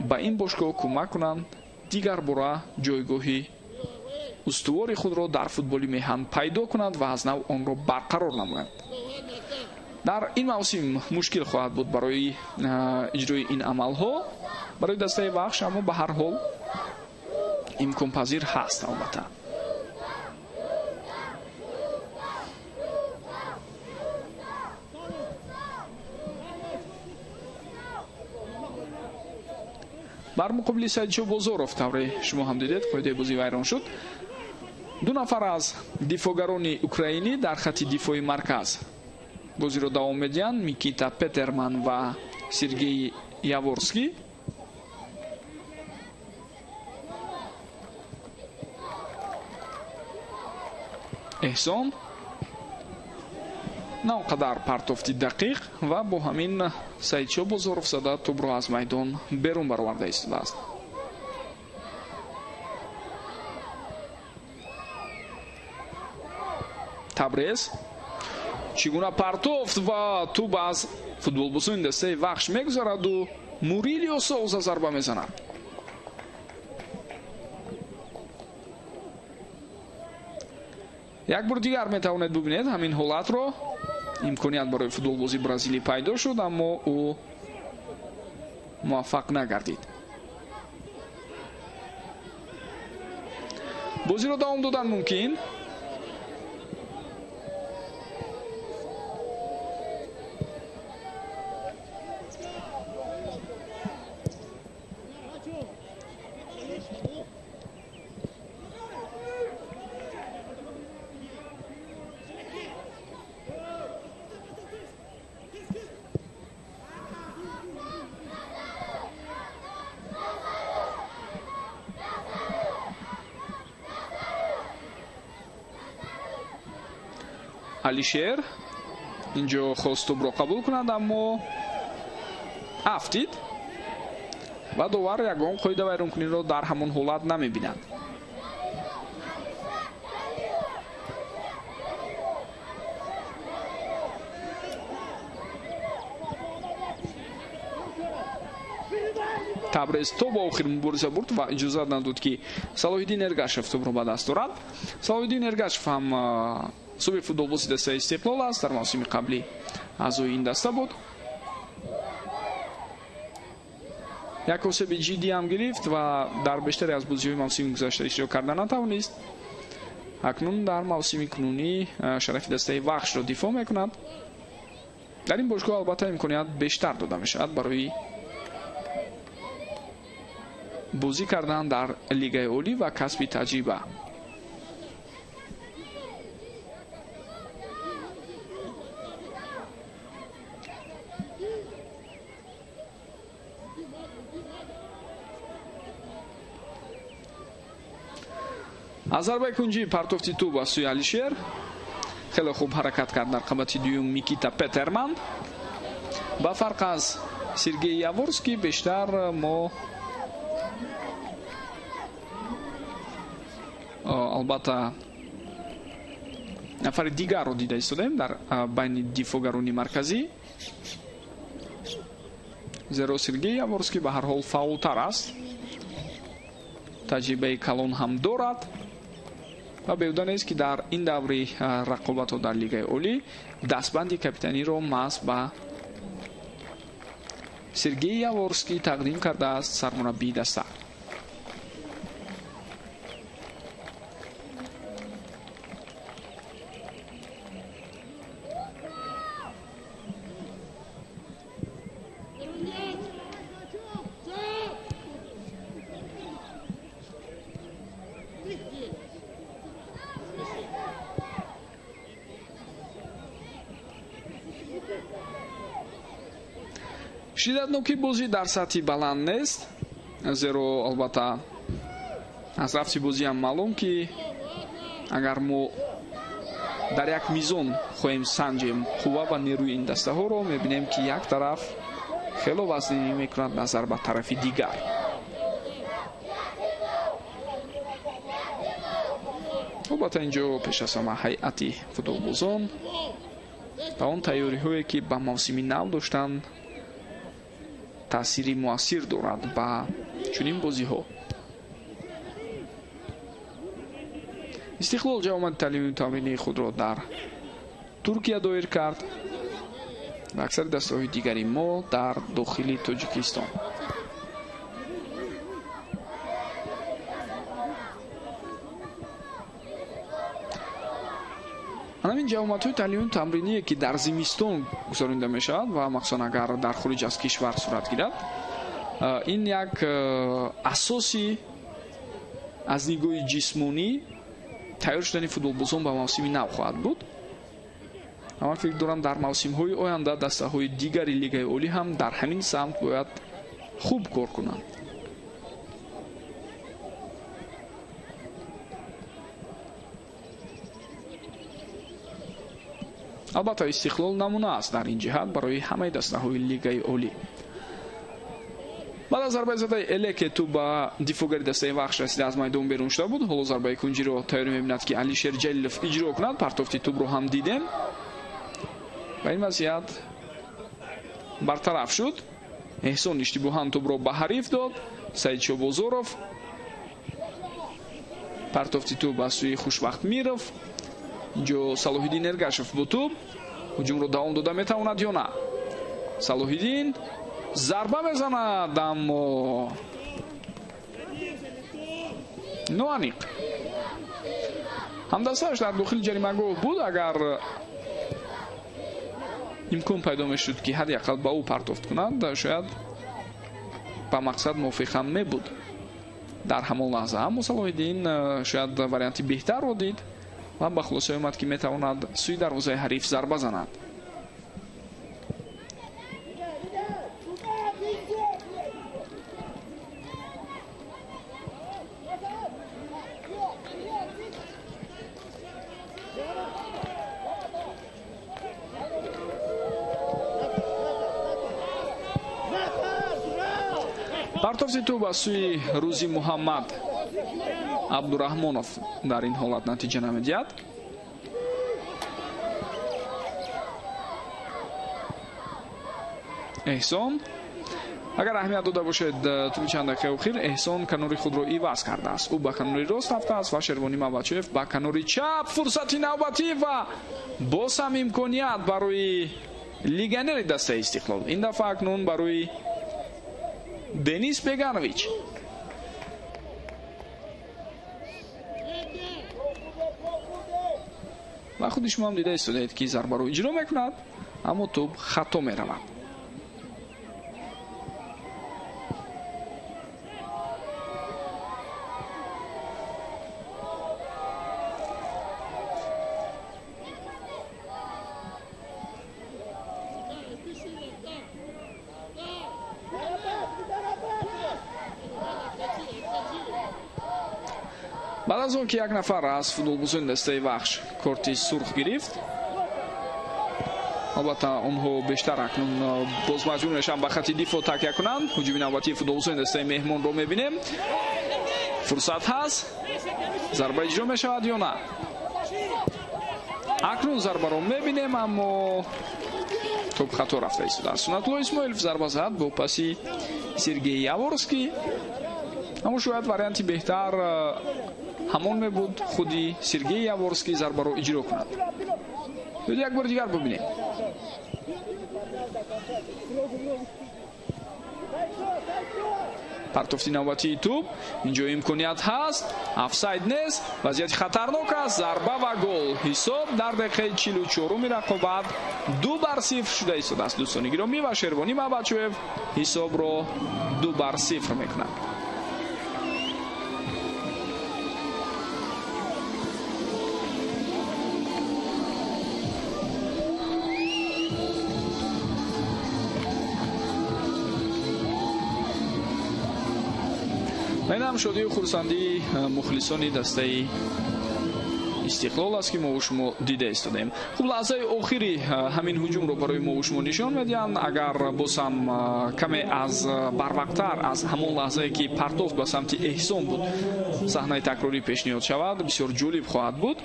Speaker 1: ба ин бошгоҳ кӯмак кунанд дигар бора ҷойгоҳи устувори худро дар футболи меҳан пайдо кунанд ва аз нав онро барқарор намоянд. дар ин мавсим мушкил хоҳад буд барои иҷрои ин амалҳо барои дастаи вахш, аммо ба ҳар ҳол имконпазир ҳаст. албатта бар муқобили Саидшоҳ Бозоров тавре шумо ҳам дидед қоидаи бозӣ вайрон шуд. ду нафар аз дифогарони украинӣ дар хатти дифои марказ бозиро давом медиҳанд. Микита Петерман ва Сергей Яворский. эҳсон на он қадар партофти дақиқ ва бо ҳамин Саидшоҳ Бозоров зада тӯбро аз майдон берун бароварда истодааст. Табрез чӣ гуна партофт ва тӯб аз футболбозони дастаи вахш мегузараду Мурилио Соуза зарба мезанад. як бор дигар метавонед бубинед ҳамин ҳолатро. имконият барои футболбози бразилӣ пайдо шуд, аммо ӯ муваффақ нагардид. бозиро давом додан мумкин. Алишер инҷо хост тӯбро қабул кунад, аммо афтид ва довар ягон қоида вайронкуниро дар ҳамон ҳолат намебинад. Табрез то ба охир мубориза бурд ва иҷозат надод ки Салоҳиддин Эргашев тӯбро ба даст дорад. Салоҳиддин Эргашев ҳам субъи футболбози дастаи Истиқлол аст, дар мавсими қаблӣ аъзои ин даста буд. як осеби ҷиддӣ ҳам гирифт ва дар бештаре аз бозиҳои мавсими гузашта иштирок карда натавонист. акнун дар мавсими кунунӣ шарафи дастаи вахшро дифоъ мекунад. дар ин бошгоҳ албатта имконият бештар дода мешавад барои бозӣ кардан дар лигаи олӣ ва касби таҷриба. аз зарбаи кунҷӣ партофти тӯб аз сӯи Алишер хеле хуб ҳаракат кард дар қабати дуюм Микита Петерман. ба фарқ аз Сергей Яворский бештар мо албатта нафари дигарро дида истодаем дар байни дифогарони марказӣ. зеро Сергей Яворский ба ҳар ҳол фаъолтар аст, таҷрибаи калон ҳам дорад ва беҳуда нест ки дар ин даври рақобатҳо дар лигаи олӣ дастбанди капитаниро маҳз ба Сергей Яворский тақдим кардааст сармураббии даста. шиддатноки бозӣ дар сатҳи баланд нест, зеро албатта аз рафти бозиам маълум ки агар мо дар як мизон хоҳем санҷем қувва ва нерӯи ин дастаҳоро, мебинем ки як тараф хело вазнинӣ мекунад назар ба тарафи дигар. албатта инҷо пеш аз ҳама ҳайати футболбозон ба он тайёриҳое ки ба мавсими нав доштанд таъсири муассир дорад ба чунин бозиҳо. истиқлол ҷавомати таълимии тамринии худро дар Туркия доир кард ва аксари дастаҳои дигари мо дар дохили Тоҷикистон. ҳамин ҷавоматҳои таълимии тамриние ки дар зимистон гузаронида мешавад ва махсусан агар дар хориҷ аз кишвар сурат гирад, ин як асоси аз нигоҳи ҷисмонӣ тайёр шудани футболбозон ба мавсими нав хоҳад буд. ман фикр дорам дар мавсимҳои оянда дастаҳои дигари лигаи олӣ ҳам дар ҳамин самт бояд хуб кор кунанд. албатта истиқлол намуна аст дар ин ҷиҳат барои ҳамаи дастаҳои лигаи олӣ. баъд аз зарбаи задаи элеке ту ба дифоъгари дастаи вахш расида аз майдон берун шуда буд. ҳоло зарбаи кунҷиро тайёрӣ мебинад ки Алишер Ҷалилов иҷро кунад. партофти тӯбро ҳам дидем. ба ин вазъият бартараф шуд. эҳсон иштибоҳан тӯбро ба ҳариф дод. Саид Шобозоров партофти тӯб ба сӯи Хушбахт Миров. инҷо Салоҳиддин Эргашев бо тӯб ҳуҷумро давом дода метавонад ё на. Салоҳиддин зарба мезанад, аммо ноаниқ. ҳамдастааш дар дохили ҷаримагоҳ буд. агар имкон пайдо мешуд ки ҳад якал ба ӯ партофт кунад, шояд ба мақсад мувофиқам мебуд дар ҳамон лаҳза. аммо Салоҳиддин шояд варианти беҳтарро дид ва ба хулоса омад ки метавонад сӯи дарвозаи ҳариф зарба занад. партофти тӯб аз сӯи Рӯзи Муҳаммад Абдураҳмонов дар ин ҳолат натиҷа намедиҳад. эҳсон, агар аҳамият дода бошед, туи чанд дақиқаи охир эҳсон канори худро иваз кардааст. ӯ ба канори рост рафтааст ва Шервонӣ Мабачев ба канори чап. фурсати навбатӣ ва боз ҳам имконият барои легионери дастаи Истиқлол. ин дафъа акнун барои Денис Беганович. ва худи шумо ҳам дида истодаед ки зарбаро иҷро мекунад, аммо тӯб хато меравад. баъд аз он ки як нафар аз футболбозони дастаи вахш корти сурх гирифт, албатта онҳо бештар акнун боз маҷбур мешаванд ба хати дифоъ такя кунанд. ҳуҷуми навбатии футболбозони дастаи меҳмонро мебинем. фурсат ҳаст, зарба иҷро мешавад ё на. акнун зарбаро мебинем, аммо тӯб хато рафта истодааст. Сунатулло Исмоилов зарба зад бо паси Сергей Яворский, аммо шояд варианти беҳтар ҳамон мебуд худи Сергей Яворский зарбаро иҷро кунад. як бори дигар бубинем. партофти навбатии тӯб, инҷо имконият ҳаст, офсайд нест, вазъияти хатарнок аст, зарба ва гол. ҳисоб дар дақиқаи 44-уми рақобат 2-0 шуда истодааст. дӯстони гиромӣ ва Шервонӣ Мабачев ҳисобро 2-0 мекунад. اینم شدی خورسندی مخلصانی دسته استقلال است که ما و شما دیده استادیم. خب لحظه آخری همین هجوم رو برای ما و شما نشان میدن. اگر بازم کمی از بروقتر از همون لحظه که پرتافت به سمت احسان بود صحنه تکراری پیشنهاد شود بسیار جالب خواهد بود.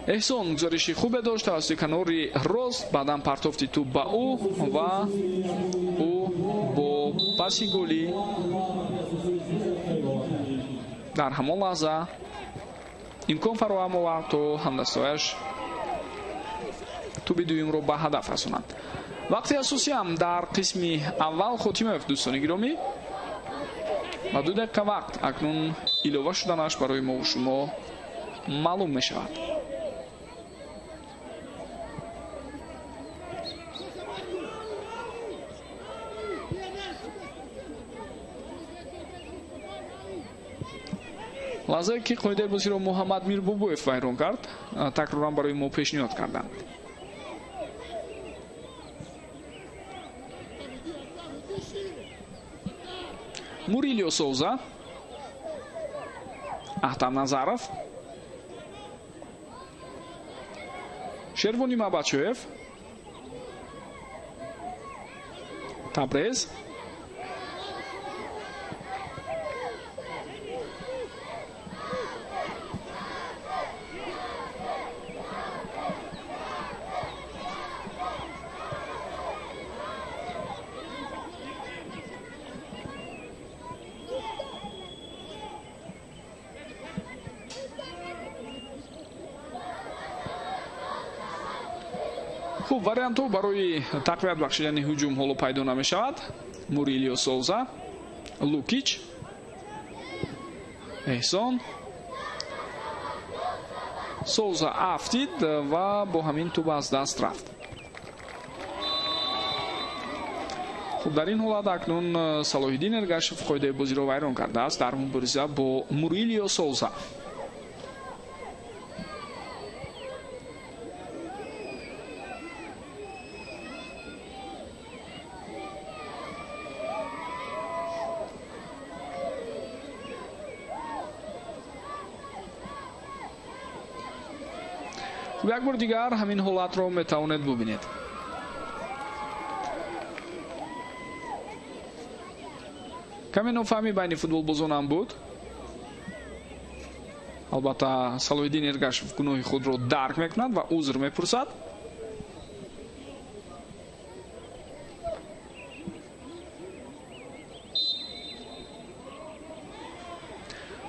Speaker 1: احسان گزارشی خوب داشت توسط کناری راست، بعدا پرتافتی تو با او و او با پاسی گلی در همون لحظه امکان فراهم آورد تو همدستایش توپ دوم رو به هدف رساند. وقتی اساسی هم در قسم اول خاتمه یافت دوستان گرامی و 2 دقیقه وقت اکنون ایلاوه شدنش برای ما و شما معلوم می شود. لحظه که قاعده بازی رو محمد میر بوبویف ویران کرد تکرارا برای ما پیشنهاد کردند. موریلیو سوزا، احتم نظرف، شروانی مباچویف، تبریز، خوب وариант برای تقویت بخشیدن هجوم حالا پیدا نمی شود. موریلیو سوزا، لوکیچ، احسان، سوزا افتید و با همین توپ از دست رفت. خوب در این حالت اکنون صلاح‌الدین ارگشف قاعده بازی را ویران کرده است در مبارزه با موریلیو سوزا. یک بار دیگر همین حالت را میتوانید ببینید. کمی نفهمی بین فوتبال بازان هم بود. البته صلاح‌الدین ارگشف گناه خود را درک میکند و عذر میپرسد.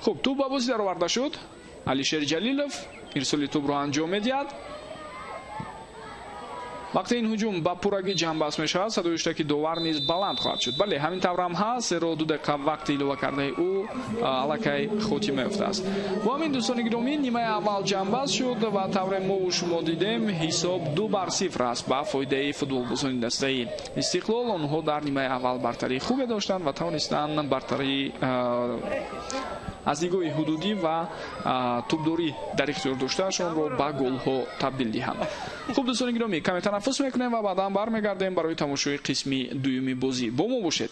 Speaker 1: خب توپ به بازی درآورده شد. علیشیر جلیلوف ارسال توپ را انجام میدهد. وقتی این هجوم با پورگی جنبست می شود صدای که داور نیز بلند خواهد شد. بله همین طور هم هست. 2 دقیقه وقت ایلوه کرده او الکی خاتمه یافته است. با همین دوستان گرامی نیمه اول جنبست شد و طور ما و شما دیدیم حساب 2-0 است به فایده فوتبال بازان دسته استقلال. آنها در نیمه اول برتری خوبی داشتند و توانستند برتری از نگاه حدودی و توپداری در اختیار داشتهشان رو به گل ها تبدیل دهند. خوب دوستان گرامی کمی تنفس میکنیم و بعدا برمیگردیم برای تماشای قسم دومی بازی. با ما باشید.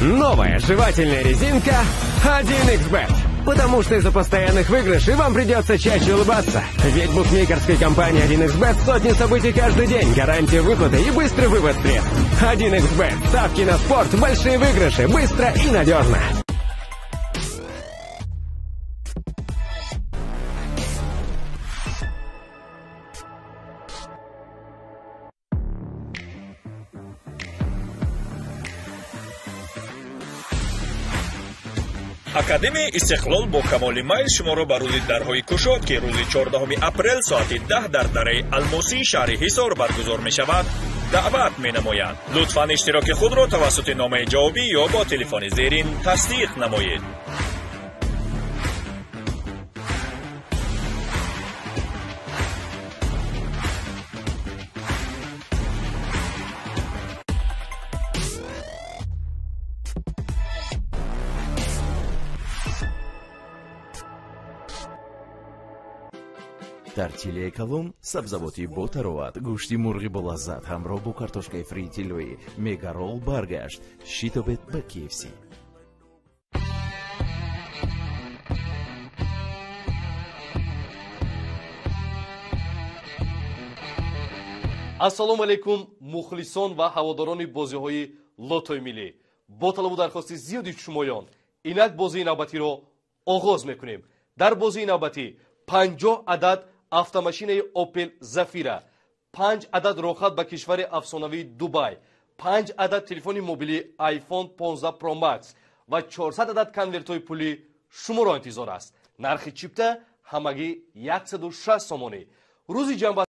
Speaker 2: Новая жевательная резинка 1xBet. Потому что из-за постоянных выигрышей вам придется чаще улыбаться. Ведь букмекерской компании 1xBet сотни событий каждый день, гарантия выплаты и быстрый вывод средств. 1xBet. Ставки на спорт, большие выигрыши, быстро и надежно.
Speaker 3: академияи истиқлол бо камоли майл шуморо ба рӯзи дарҳои кушод ки рӯзи 14 апрел соати 10 дар дараи алмосии шаҳри ҳисор баргузор мешавад даъват менамояд. лутфан иштироки худро тавассути номаи ҷавобӣ ё бо телефони зерин тасдиқ намоед.
Speaker 4: дар тилияи калон сабзавоти бо тароват, гӯшти мурғи бо лаззат ҳамроҳ бо картошкаи фри тиллоӣ мегарол баргашт. шитобед ба KFC.
Speaker 5: ассалому алайкум мухлисон ва ҳаводорони бозиҳои лотои миллӣ. бо талабу дархости зиёди шумоён инак бозии навбатиро оғоз мекунем. дар бозии навбатӣ 50 адад автомашинаи Opel Zafira, 5 адад рохат ба кишвари афсонавии Дубай, 5 адад телефони мобилии iPhone 15 Pro Max ва 400 адад конвертҳои пулӣ шуморо интизор аст. нархи чипта ҳамагӣ 160 сомонӣ. рӯзи ҷанб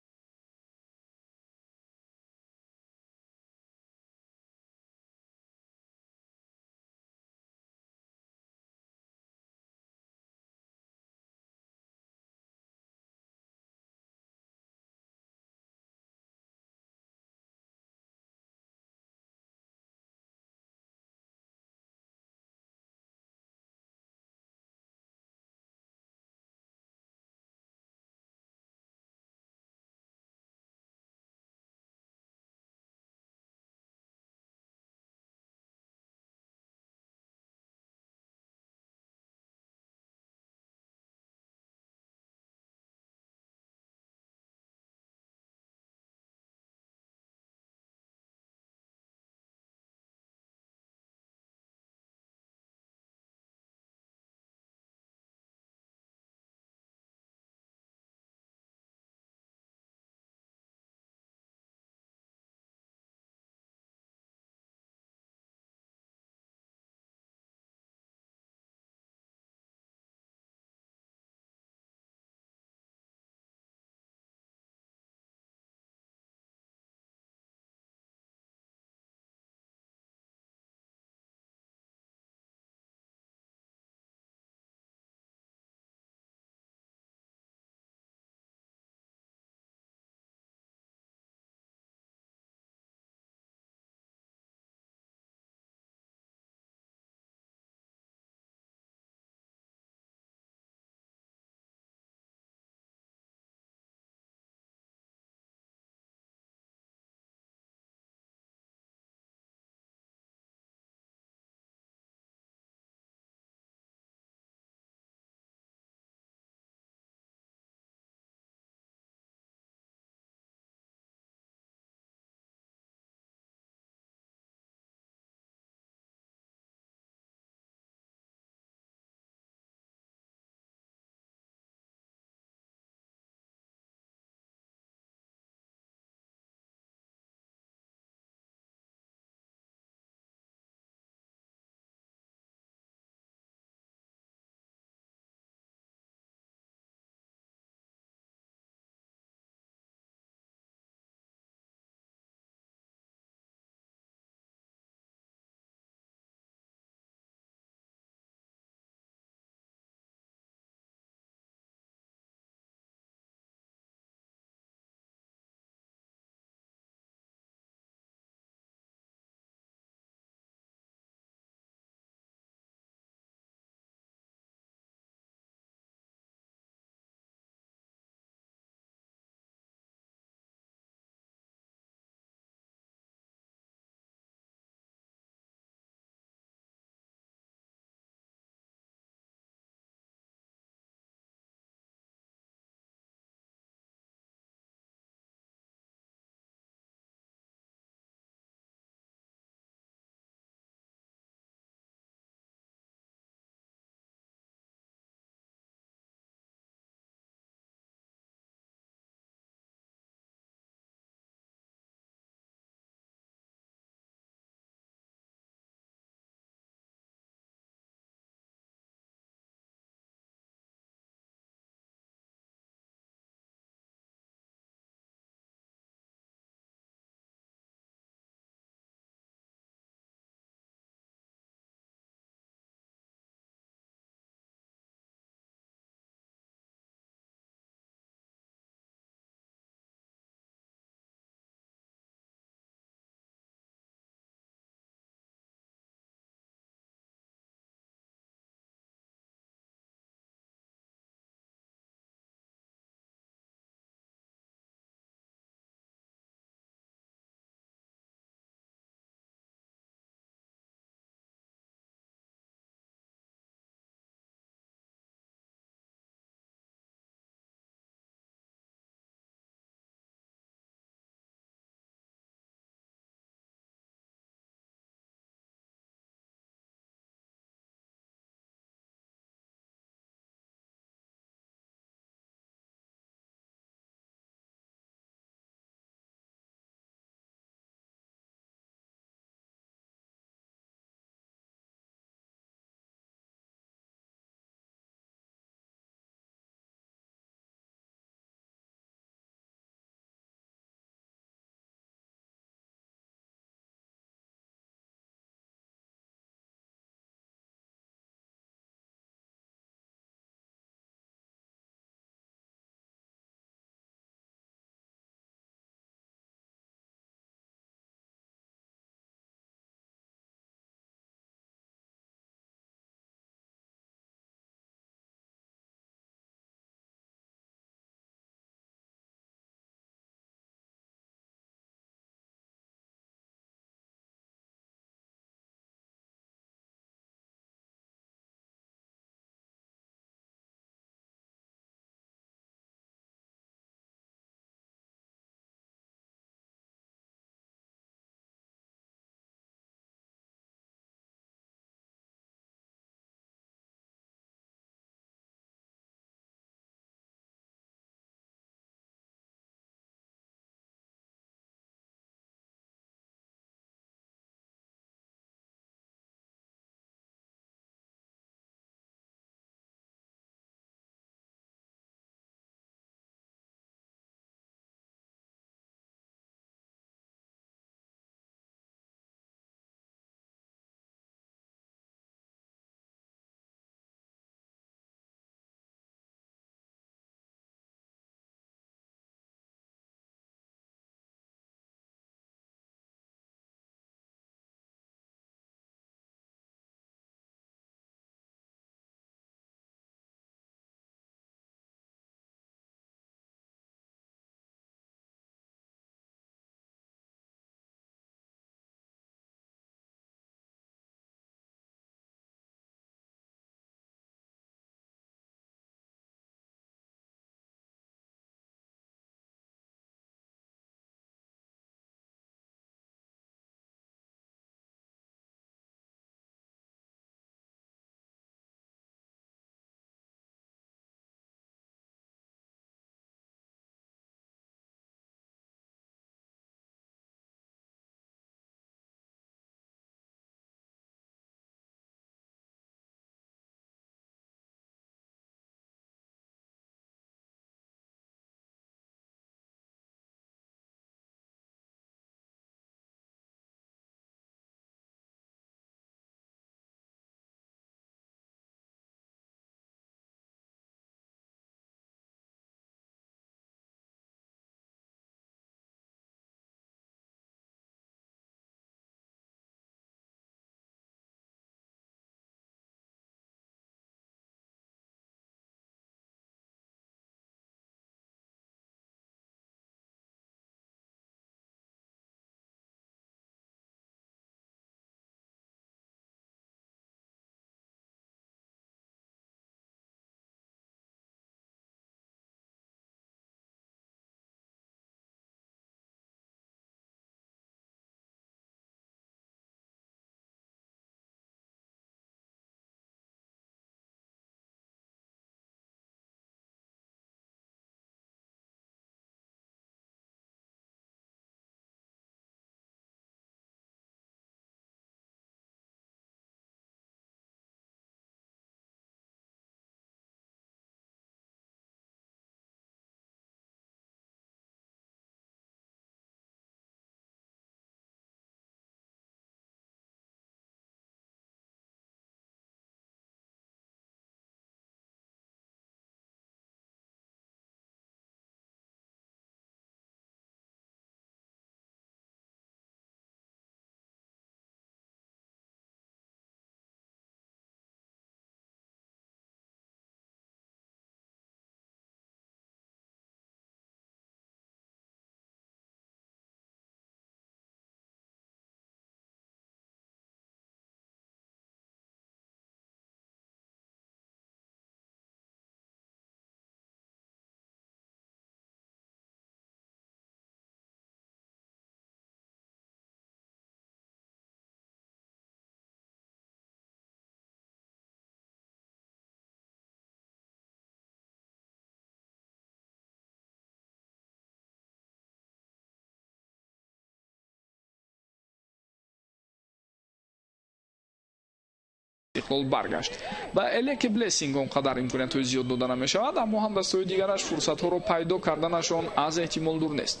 Speaker 1: Истиқлол баргашт. Ба Элеке Блессинг он қадар имкониятҳои зиёд дода намешавад, аммо ҳам дастаҳои дигараш фурсатҳоро пайдо карданашон аз эҳтимол дур нест.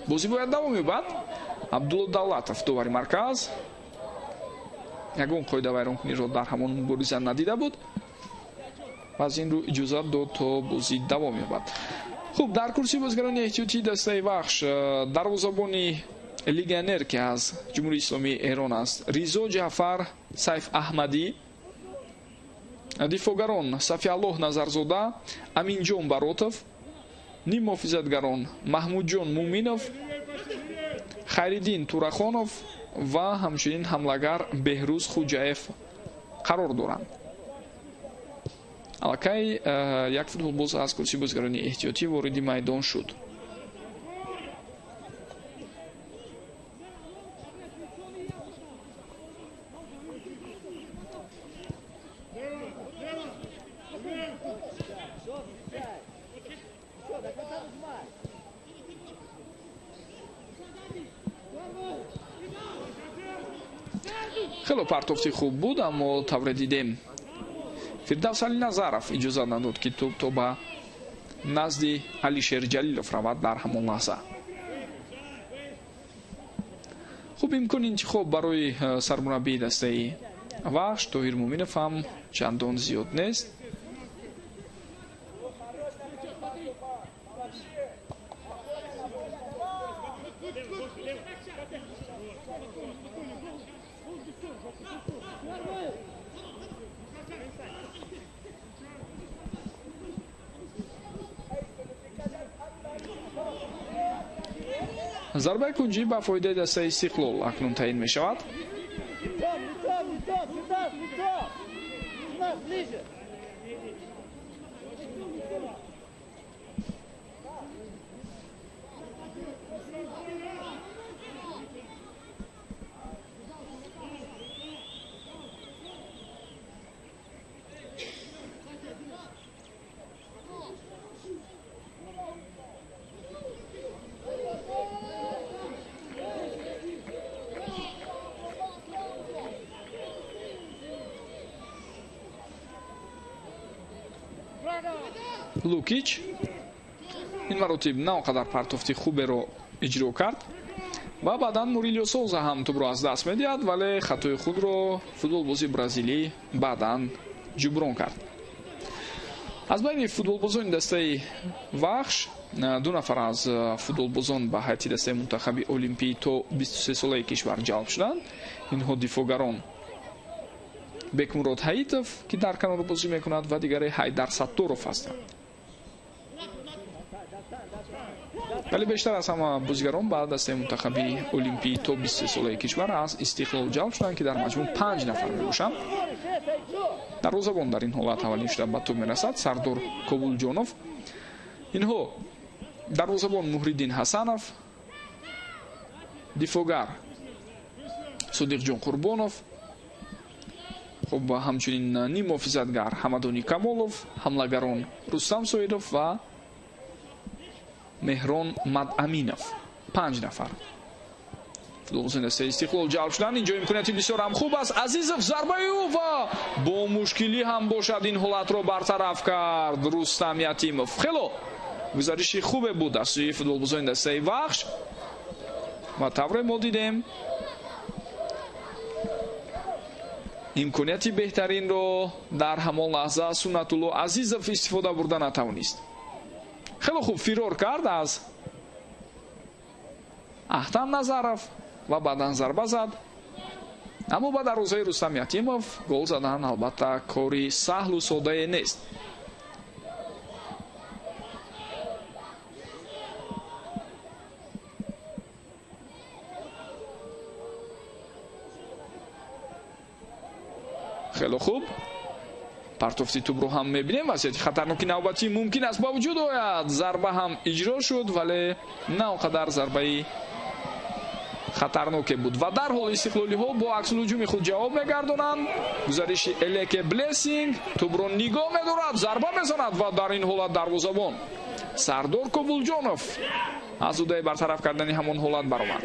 Speaker 1: бозӣ бояд давом ёбад. Абдулло Давлатов довари марказ. ягон қоида вайронкуниро дар ҳамон мубориза надида буд. аз ин рӯ иҷозат дод то бозӣ давом ёбад. хуб, дар курсии бозигарони эҳтиётии дастаи вахш дарвозабони легионер ки аз ҷумҳурии исломии эрон аст Ризо Ҷаъфар Сайф Аҳмадӣ, дифогарон Сафиаллоҳ Назарзода, Аминҷон Баротов, ним муҳофизатгарон Маҳмудҷон Муминов, Хайриддин Турахонов ва ҳамчунин ҳамлагар Беҳрӯз Хуҷаев қарор доранд. аллакай як футболбоз аз курсии бозигарони эҳтиётӣ вориди майдон шуд. хело партофти хуб буд, аммо тавре дидем Фирдавс Али Назаров иҷозат надод ки тӯб то ба назди Алишер Ҷалилов равад дар ҳамон лаҳза. хуб, имкони интихоб барои сармураббии дастаи вахш Тоҳир Муминов ҳам чандон зиёд нест. зарбаи кунҷӣ ба фоидаи дастаи Истиқлол акнун таъин мешавад. Лукич ин маротиб на он қадар партофти хуберо иҷро кард ва баъдан Мурилио Соуза ҳам тӯбро аз даст медиҳад, вале хатои худро футболбози бразилӣ баъдан ҷуброн кард. аз байни футболбозони дастаи вахш ду нафар аз футболбозон ба ҳайати дастаи мунтахаби олимпӣ то 23 солаи кишвар ҷалб шуданд. инҳо дифогарон Бекмурод Ҳаитов ки дар канор бозӣ мекунад ва дигаре Ҳайдар Сатторов ҳастанд. вале бештар аз ҳама бозигарон ба дастаи мунтахаби олимпии то 23 солаи кишвар аз Истиқлол ҷалб шуданд ки дар маҷмӯъ 5 нафар мебошанд. дарвозабон дар ин ҳолат аввалин шуда ба тӯб мерасад Сардор Кобулҷонов. инҳо дарвозабон Муҳриддин Ҳасанов, дифогар Содиқҷон Қурбонов, хуб ҳамчунин ним муҳофизатгар Ҳамадони Камолов, ҳамлагарон Рустам Соиров ва Меҳрон Мадъаминов. 5 нафар футболбозони дастаи Истиқлол ҷалб шуданд. инҷо имконияти бисёр ҳам хуб аст. Азизов зарбаи ӯ ва бо мушкилӣ ҳам бошад ин ҳолатро бартараф кард Рустам Ятимов. хело гузариши хубе буд аз сӯи футболбозони дастаи вахш ва тавре мо дидем имконияти беҳтаринро дар ҳамон лаҳза Суннатулло Азизов истифода бурда натавонист. хело хуб фирор кард аз Аҳтам Назаров ва баъдан зарба зад, аммо ба дарвозаи Рустам Ятимов гол задан албатта кори саҳлу содае нест. хело хуб партофти тӯбро ҳам мебинем. вазъияти хатарноки навбатӣ мумкин аст ба вуҷуд ояд. зарба ҳам иҷро шуд, вале на он қадар зарбаи хатарноке буд ва дарҳол истиқлолиҳо бо аксулҳуҷуми худ ҷавоб мегардонанд. гузариши Элеке Блессинг тӯбро нигоҳ медорад, зарба мезанад ва дар ин ҳолат дарвозабон Сардор Кобулҷонов аз зудаи бартараф кардани ҳамон ҳолат баромад.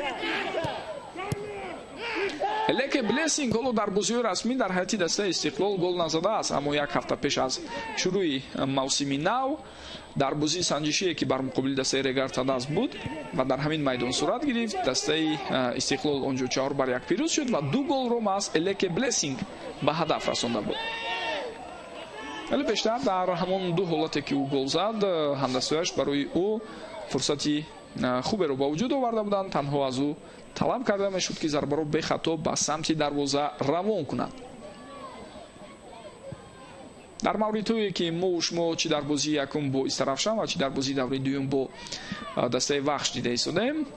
Speaker 1: Элеке Блессинг ҳоло дар бозиҳои расмӣ дар ҳайати дастаи Истиқлол гол назадааст, аммо як ҳафта пеш аз шурӯи мавсими нав дар бозии санҷишие ки бар муқобили дастаи Регартадас буд ва дар ҳамин майдон сурат гирифт, дастаи Истиқлол онҷо 4-1 пирӯз шуд ва ду голро аз Элеке Блессинг ба ҳадаф расонда буд. вале бештар дар ҳамон ду ҳолате ки ӯ гол зад, ҳамдастояш барои ӯ фурсати хуберо ба вуҷуд оварда буданд. Танҳо аз ӯ талаб карда мешуд ки зарбаро бехато ба самти дарвоза равон кунад. дар мавридҳое ки мо шумо чи дар бозии якум бо Истарафшан ва чи дар бозии давраи дуюм бо дастаи Вахш дида истодем,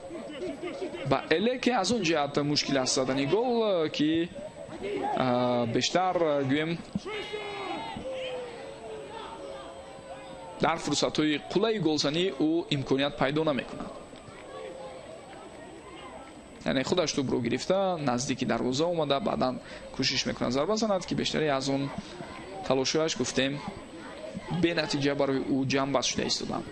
Speaker 1: ба Элеке аз он ҷиҳат мушкил аст задани гол ки бештар гӯем дар фурсатҳои қулаи голзанӣ ӯ имконият пайдо намекунад. яъне худаш тӯбро гирифта наздики дарвоза омада, баъдан кӯшиш мекунад зарба занад ки бештари аз он талошҳояш гуфтем бенатиҷа барои ӯ ҷамъбаст шуда истоданд.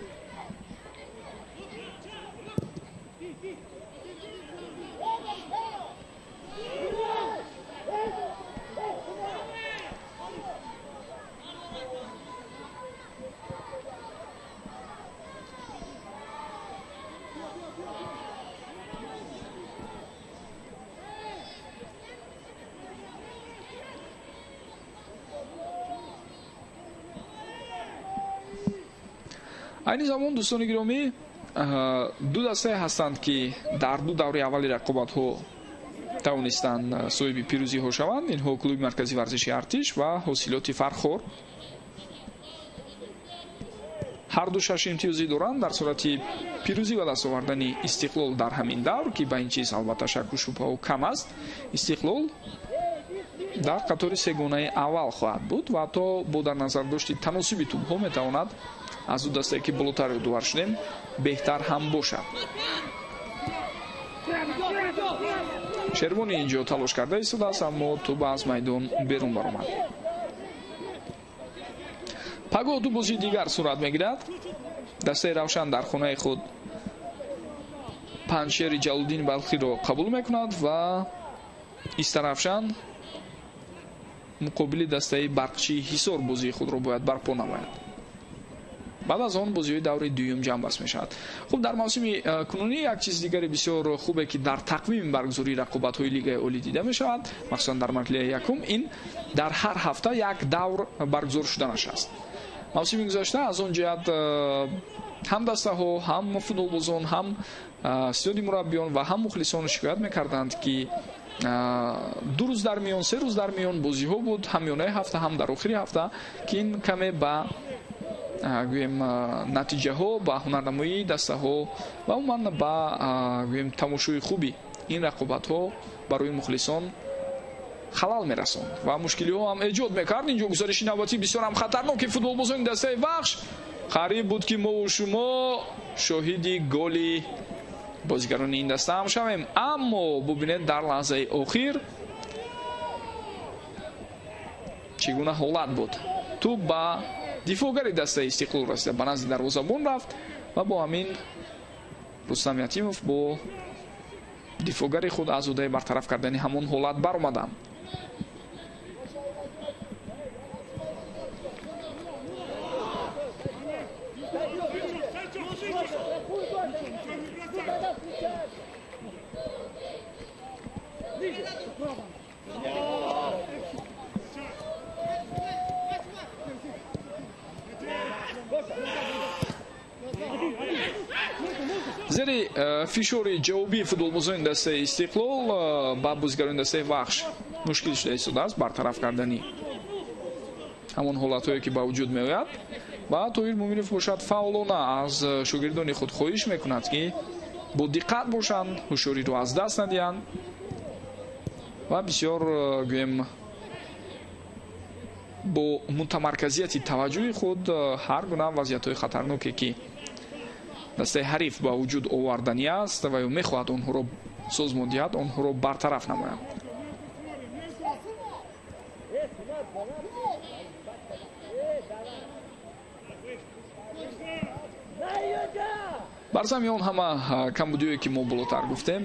Speaker 1: айни замон дӯстони гиромӣ, ду дастае ҳастанд ки дар ду даври аввали рақобатҳо тавонистанд соҳиби пирӯзиҳо шаванд. инҳо клуби марказии варзиши Артиш ва ҳосилоти Фархор. ҳар ду 6 имтиёзӣ доранд дар сурати пирӯзӣ ва дастовардани Истиқлол дар ҳамин давр ки ба ин чиз албатта шакку шубҳаҳо кам аст. Истиқлол дар қатори сегонаи аввал хоҳад буд ва ҳатто бо дар назардошти таносиби тӯбҳо метавонад аз ду дастае ки болотар ёдовар шудем беҳтар ҳам бошад. Шервони инҷо талош карда истодааст, аммо тӯба аз майдон берун баромад. пагоҳ ду бозии дигар сурат мегирад. дастаи Равшан дар хонаи худ Панҷшери Ҷалолдини Балхиро қабул мекунад ва Истарафшан муқобили дастаи Барқчии Ҳисор бозии худро бояд барпо намояд. баъд аз он бозиҳои даври дуюм ҷамъбаст мешавад. хуб, дар мавсими кунунӣ як чизи дигари бисёр хубе ки дар тақвими баргузории рақобатҳои лигаи олӣ дида мешавад, махсусан дар марҳилаи якум, ин дар ҳар ҳафта як давр баргузор шуданаш аст. мавсими гузашта аз он ҷиҳат ҳам дастаҳо, ҳам футболбозон, ҳам сиёди мураббиён ва ҳам мухлисон шикоят мекарданд ки 2 рӯз дар миён, 3 рӯз дар миён бозиҳо буд, ҳам миёнаи ҳафта, ҳам дар охири ҳафта, ки ин каме ба гӯем натиҷаҳо, ба ҳунарнамоии дастаҳо ва умуман ба гӯем тамошои хуби ин рақобатҳо барои мухлисон халал мерасонд ва мушкилиҳо ҳам эҷод мекард. инҷо гузариши навбатӣ бисёр ҳам хатарноки футболбозони дастаи Вахш. қариб буд ки мову шумо шоҳиди голи бозигарони ин даста ҳам шавем, аммо бубинед дар лаҳзаи охир чӣ гуна ҳолат буд. тӯб ба дифоъгари дастаи Истиқлол расида, ба назди дарвозабон рафт ва бо ҳамин Рустам Ятимов бо дифоъгари худ аз удаи бартараф кардани ҳамон ҳолат баромаданд. зери фишори ҷавобии футболбозони дастаи Истиқлол ба бозигарони дастаи Вахш мушкил шуда истодааст бартараф кардани ҳамон ҳолатҳое ки ба вуҷуд меояд ва Тоҳир Муъминов бошад фаъолона аз шогирдони худ хоҳиш мекунад ки бо диққат бошанд, ҳушёриро аз даст надиҳанд ва бисёр гӯем бо мутамарказияти таваҷҷӯҳи худ ҳар гуна вазъиятҳои хатарноке ки дастаи ҳариф ба вуҷуд овардани аст ва ё мехоҳад онҳоро созмон диҳад, онҳоро бартараф намояд. бар замиён ҳама камбудиёе ки мо болотар гуфтем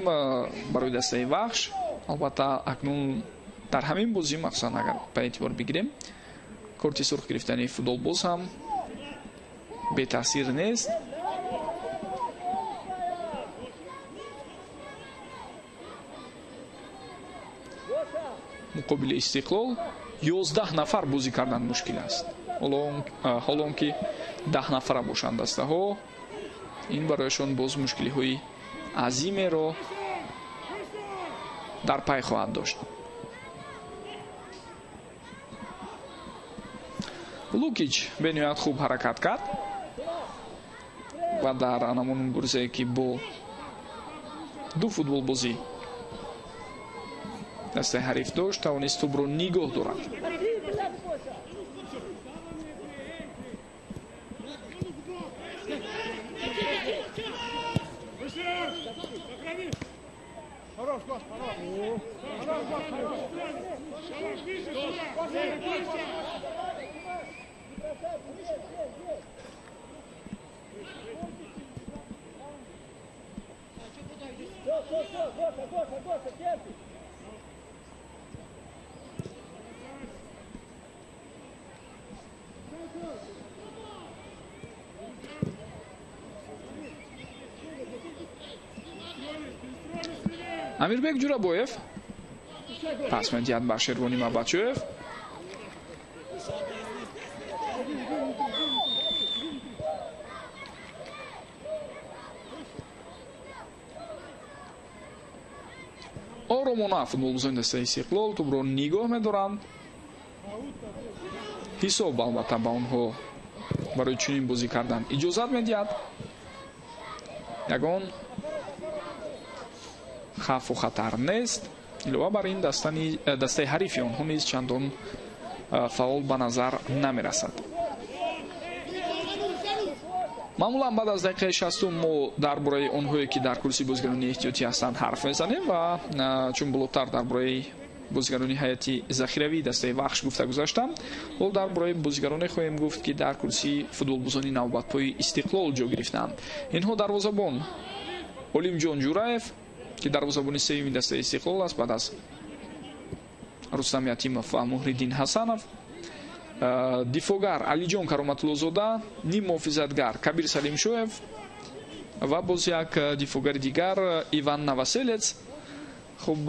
Speaker 1: барои дастаи вахш, албатта акнун дар ҳамин бозӣ махсусан агар ба эътибор бигирем, корти сурх гирифтани футболбоз ҳам бетаъсир нест. муқобили Истиқлол 11 нафар бозӣ кардан мушкил аст. ҳолон ки 10 нафара бошанд дастаҳо, ин барояшон боз мушкилиҳои азимеро дар пай хоҳад дошт. Лукич бениҳоят хуб ҳаракат кард ва дар анамон гурзае ки бо ду футболбозӣ дастаи ҳариф дошт, тавонист тӯбро нигоҳ дорад. Амирбек Ҷурабоев пас медиҳад ба Шервони Мабачӯев. оромона футболбозони дастаи Истиқлол тӯбро нигоҳ медоранд. ҳисоб албатта ба онҳо барои чунин бозӣ кардан иҷозат медиҳад. ягон хавфу хатар нест. илова бар ин дастаи ҳарифи онҳо низ чандон фаъол ба назар намерасад. маъмулан баъд аз дақиқаи 60 мо дар бораи онҳое ки дар курси бозигарони эҳтиётӣ ҳастанд ҳарф мезанем ва чун болотар дар бораи бозигарони ҳайати захиравии дастаи вахш гуфта гузаштам, ҳол дар бораи бозигароне хоҳем гуфт ки дар курси футболбозони навбатпои Истиқлол ҷо гирифтанд. инҳо дарвозабон Олимҷон Ҷураев ки дарвозабони севими дастаи Истиқлол аст баъд аз Рустам Ятимов ва Муҳриддин Ҳасанов, дифогар Алиҷон Кароматуллозода, ним муҳофизатгар Кабир Салимшоев ва боз як дифогари дигар Иван Наваселец, хуб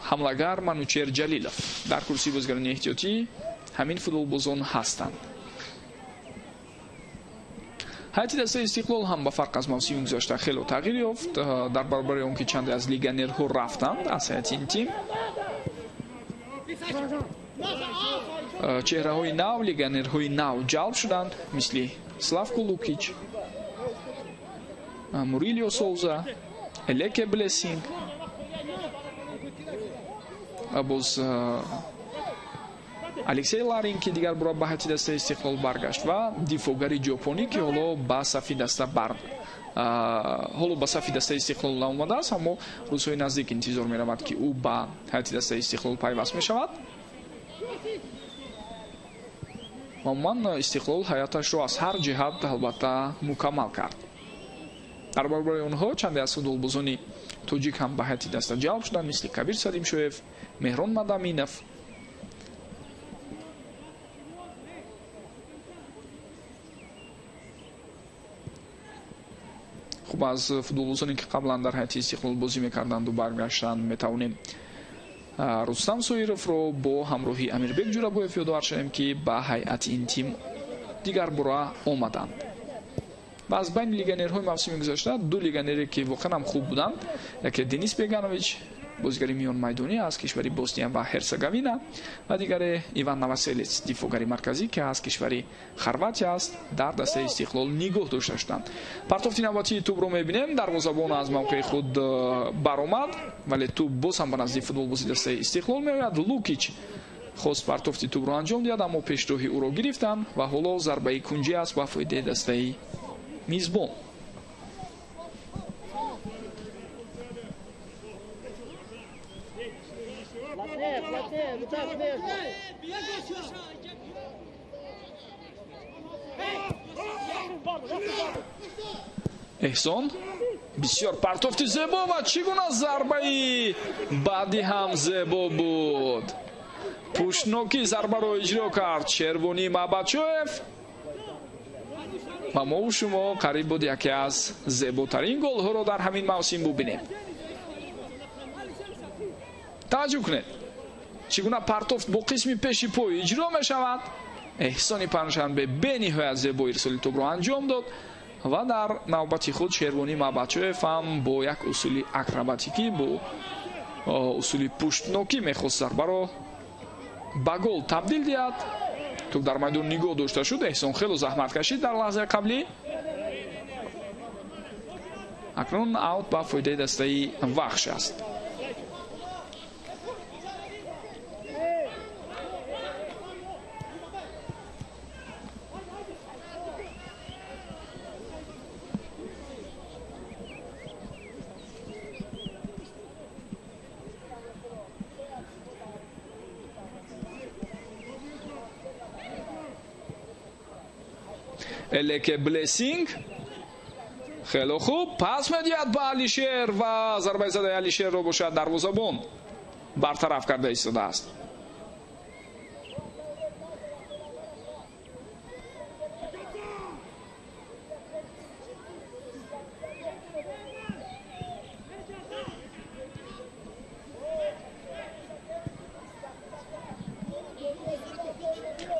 Speaker 1: ҳамлагар Манучер Ҷалилов. дар курси бозигарони эҳтиётӣ ҳамин футболбозон ҳастанд. ҳайати дастаи Истиқлол ҳам ба фарқ аз мавсими гузашта хело тағйир ёфт. дар баробари он ки чанде аз легионерҳо рафтанд аз ҳайати ин тим, чеҳраҳои нав, легионерҳои нав ҷалб шуданд, мисли Славко Лукич, Мурилио Соуза, Элеке Блессинг, боз Алексей Ларин ки дигар бора ба ҳайати дастаи Истиқлол баргашт ва дифогари ҷопонӣ ки ҳоло ба сафи дастаи Истиқлол омадааст, аммо рӯзҳои наздик интизор меравад ки ӯ ба ҳайати дастаи Истиқлол пайваст мешавад. маъмуман Истиқлол ҳаяташро аз ҳар ҷиҳат албатта мукаммал кард. дар баробари онҳо чанде аз футболбозони тоҷик ҳам ба ҳайати даста ҷалб шуданд, мисли Кабир Салимшоев, Меҳрон Мадаминов. хуб аз футболбозоне ки қаблан дар ҳайати Истиқлол бозӣ мекарданду баргаштанд метавонем Рустам Соировро бо ҳамроҳи Амирбек Ҷурабоев ёдовар шавем ки ба ҳайати ин тим дигар бора омаданд. ва аз байни легионерҳои мавсими гузашта ду легионере ки воқеан ҳам хуб буданд, яке Денис Беганович, бозигари миёнмайдонӣ аз кишвари Босния ва Ҳерсеговина, ва дигаре Иван Наваселец, дифогари марказӣ ки аз кишвари Хорватия аст, дар дастаи Истиқлол нигоҳ дошта шуданд. партофти навбатии тӯбро мебинем. Дарвозабон аз мавқеи худ баромад, вале тӯб боз ҳам ба назди футболбози дастаи Истиқлол меояд. Лукич хост партофти тӯбро анҷом диҳад, аммо пешроҳи ӯро гирифтанд ва ҳоло зарбаи кунҷӣ аст ба фоидаи дастаи мизбон. эҳсон бисёр партофти зебо ва чӣ гуна зарбаи баъди ҳам зебо буд. пуштноки зарбаро иҷро кард Шервонӣ Мабачоев ва мо шумо қариб буд яке аз зеботарин голҳоро дар ҳамин мавсим бубинем. таваҷҷӯҳ кунед чӣ гуна партофт бо қисми пеши пой иҷро мешавад. эҳсони панҷшанбе бениҳоят зебо ирсоли тӯбро анҷом дод ва дар навбати худ Шервонӣ Мабачоев ҳам бо як усули акробатикӣ бо усули пуштнокӣ мехост зарбаро ба гол табдил диҳад. тӯб дар майдон нигоҳ дошта шуд. эҳсон хело заҳмат кашид дар лаҳзаи қаблӣ. акнун аут ба фоидаи дастаи вахш аст. Элеке Блессинг хело хуб пас медиҳад ба Алишер ва зарбаи задаи Алишерро бошад дарвозабон бартараф карда истодааст.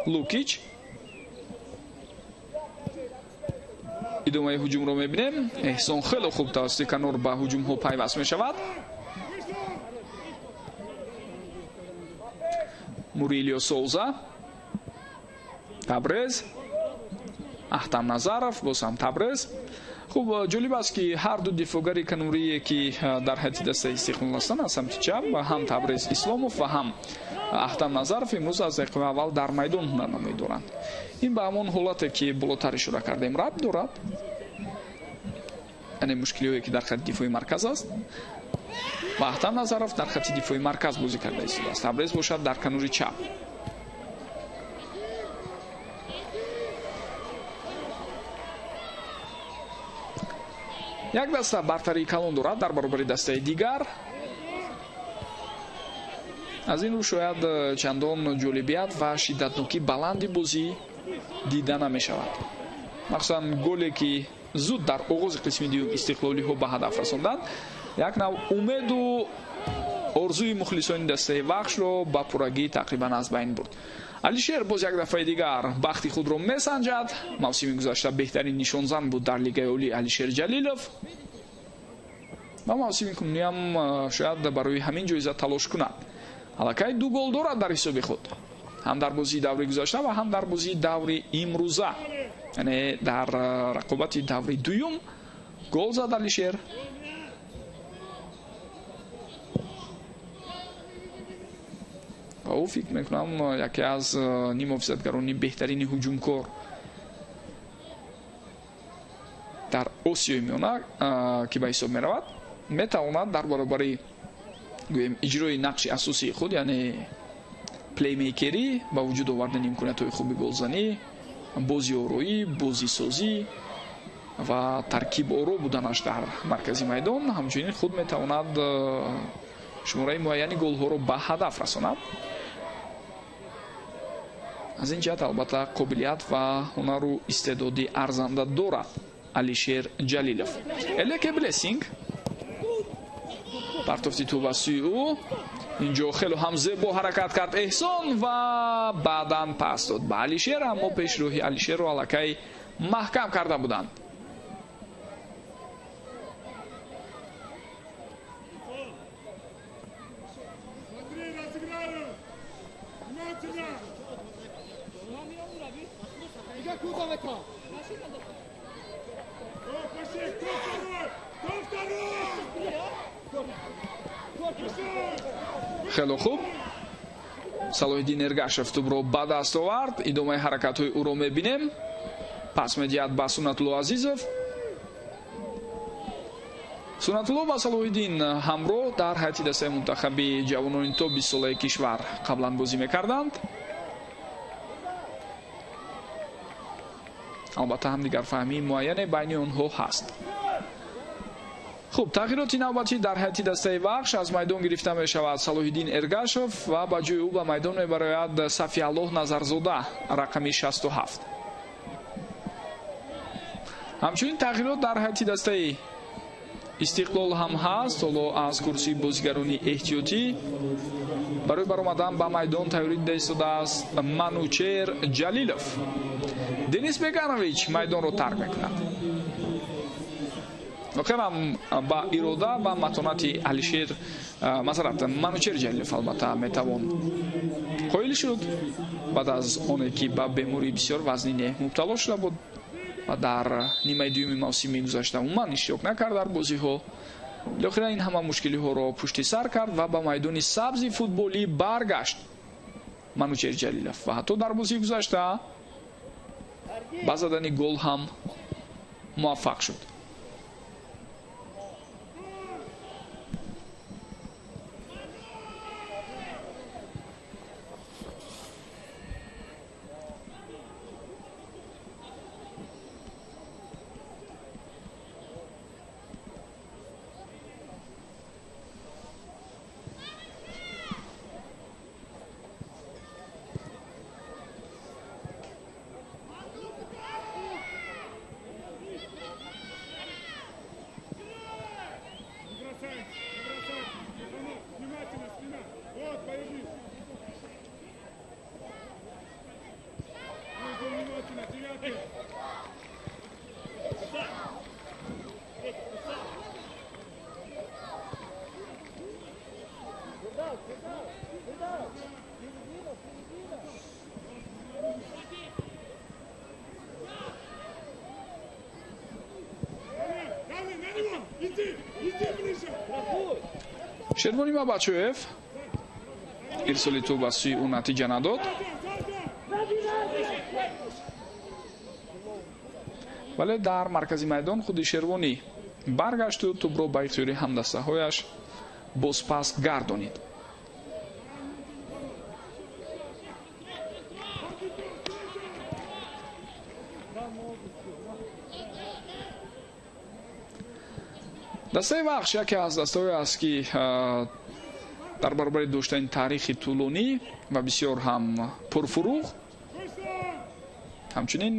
Speaker 1: Лукич идомаи ҳуҷумро мебинем. эҳсон хело хуб тавассути канор ба ҳуҷумҳо пайваст мешавад. Мурилио Соуза, Табрез, Ахтам Назаров, боз ҳам Табрез. хуб ҷолиб аст ки ҳар ду дифогари канурие ки дар ҳайати дастаи истиқлол ҳастанд аз самти чап ҳам Табрез Исломов ва ҳам Ахтам Назаров имрӯз аз дақиқаи аввал дар майдон ҳунарнамоӣ доранд. ин ба ҳамон ҳолате ки болотар ишора кардем рабт дорад, яъне мушкилие ки дар хати дифои марказ аст. ва Ахтам Назаров дар хати дифои марказ бозӣ карда истодааст. Табрез бошад дар канури чап. як даста бартарии калон дорад дар баробари дастаи дигар. аз ин рӯ шояд чандон ҷолибият ва шиддатнокӣ баланди бозӣ дида намешавад. махсусан голе ки зуд дар оғози қисми дуюм истиқлолиҳо ба ҳадаф расонданд як нав умеду орзуи мухлисони дастаи вахшро ба пуррагӣ тақрибан аз байн бурд. Алишер боз як дафъаи дигар бахти худро месанҷад. мавсими гузашта беҳтарин нишонзан буд дар лигаи олӣ Алишер Ҷалилов ва мавсими кунуниам шояд барои ҳамин ҷоиза талош кунад. аллакай ду гол дорад дар ҳисоби худ, ҳам дар бозии даври гузашта ва ҳам дар бозии даври имрӯза, яъне дар рақобати даври дуюм гол зад Алишер. ва ӯ фикр мекунам яке аз нимофизатгарони беҳтарини ҳуҷумкор дар Осиёи Миёна ки ба ҳисоб меравад, метавонад дар баробари гӯем иҷрои нақши асосии худ, яъне плеймейкерӣ, ба вуҷуд овардани имкониятҳои хуби голзанӣ, бози ороӣ, бозисозӣ ва таркиб оро буданаш дар маркази майдон, ҳамчунин худ метавонад шумораи муайяни голҳоро ба ҳадаф расонад. аз ин ҷиҳат албатта қобилият ва ҳунару истеъдоди арзанда дорад Алишер Ҷалилов. Элеке Блессинг партофти тӯ ба сӯи ӯ, инҷо хело ҳам зебо ҳаракат кард эҳсон ва баъдан пас дод ба Алишер, аммо пешроҳи Алишерро аллакай маҳкам карда буданд. хело хуб Салоҳиддин Эргашев тӯбро ба даст овард. идомаи ҳаракатҳои ӯро мебинем. пас медиҳад ба Сунатулло Азизов. Сунатулло ва Салоҳиддин ҳамроҳ дар ҳайати дастаи мунтахаби ҷавонони то 20 солаи кишвар қаблан бозӣ мекарданд. албатта ҳам дигарфаҳмии муайяне байни онҳо ҳаст. خب تغییرات نوبتی در هیئت دسته بخش از میدان گرفته می شود. صلاح‌الدین ارگاشف و با جای او به میدان میبراید صفی الله نظرزاده رقم 67. همچنین تغییرات در هیئت دسته استقلال هم هست. حالا از کرسی بازیگران احتیاطی برای برآمدن به میدان تیاری ایستاده است منوچهر جلیلوف. دنیس بگانویچ میدان را ترک میکند. واقعا با اراده و متانت علیشیر مثلا منوچهر جلیلوف البته میتوان قایل شد بعد از آنی که به بیماری بسیار وزنی مبتلا شده بود و در نیمه دوم موسم گذشته عموما اشتراک نکرد در بازی ها. بالاخره این همه مشکلی ها را پشت سر کرد و به میدان سبز فوتبالی برگشت منوچهر جلیلوف و حتی در بازی گذشته با زدن گل هم موفق شد. شروانی با بچویف ارسالی تو با سوی اون نتیجه نداد. ولی در مرکزی میدان خود شروانی برگشت و توپ را با اختیار همدسته هایش بازپس گردانید. دسته بخش یکی از دسته‌ای است که در برابر داشتن تاریخ طولانی و بسیار هم پرفروغ همچنین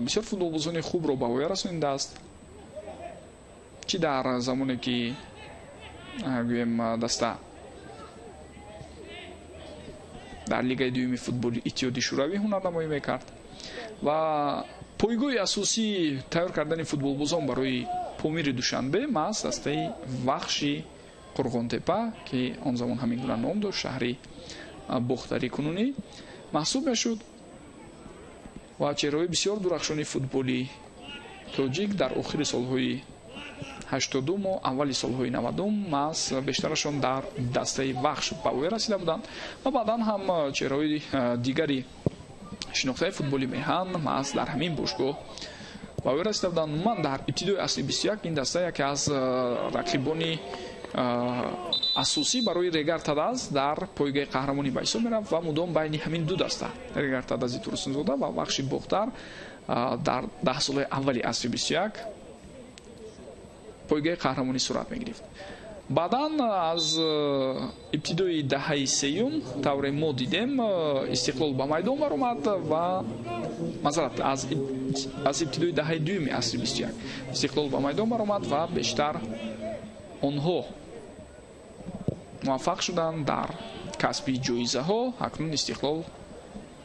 Speaker 1: بسیار فوتبالبازان خوب را به پایان رسانیده است. چی در زمانی که گویم دسته در لیگ دوم فوتبال اتحادیه شوروی هنرنمایی میکرد و پایگاه اساسی تیار کردن فوتبالبازان برای پامیر دوشنبه ماست دسته وخشی قرغونتپه که آن زمان همین گونه نام داشت، شهری بختری کنونی محسوب میشد و چهره‌های بسیار درخشان فوتبالی تاجیک در آخر سالهای 80 و اولی سالهای 90 ماست بیشترشان در دسته وخش به پایان رسیده بودند و بعدا هم چهره‌های دیگری شناخته فوتبالی میهن ماست در همین باشگاه و رسیده بودند. من در ابتدای اصل 21 این دسته یکی از رقیبان اساسی برای ریگر تداز در پایگاه قهرمانی به حساب میرفت و مدام بین همین دو دسته ریگر تدازی تورسنزاده و بخش بختر در 10 سال اولی اصل 21 پایگاه قهرمانی صورت میگرفت. بعدا از ابتدای دهه سیوم طور ما دیدیم استقلال به میدان برآمد و معذرت از ابتدای دهه دوم اصل 21 استقلال به میدان برآمد و بیشتر آنها موفق شدند در کسب جایزه ها. اکنون استقلال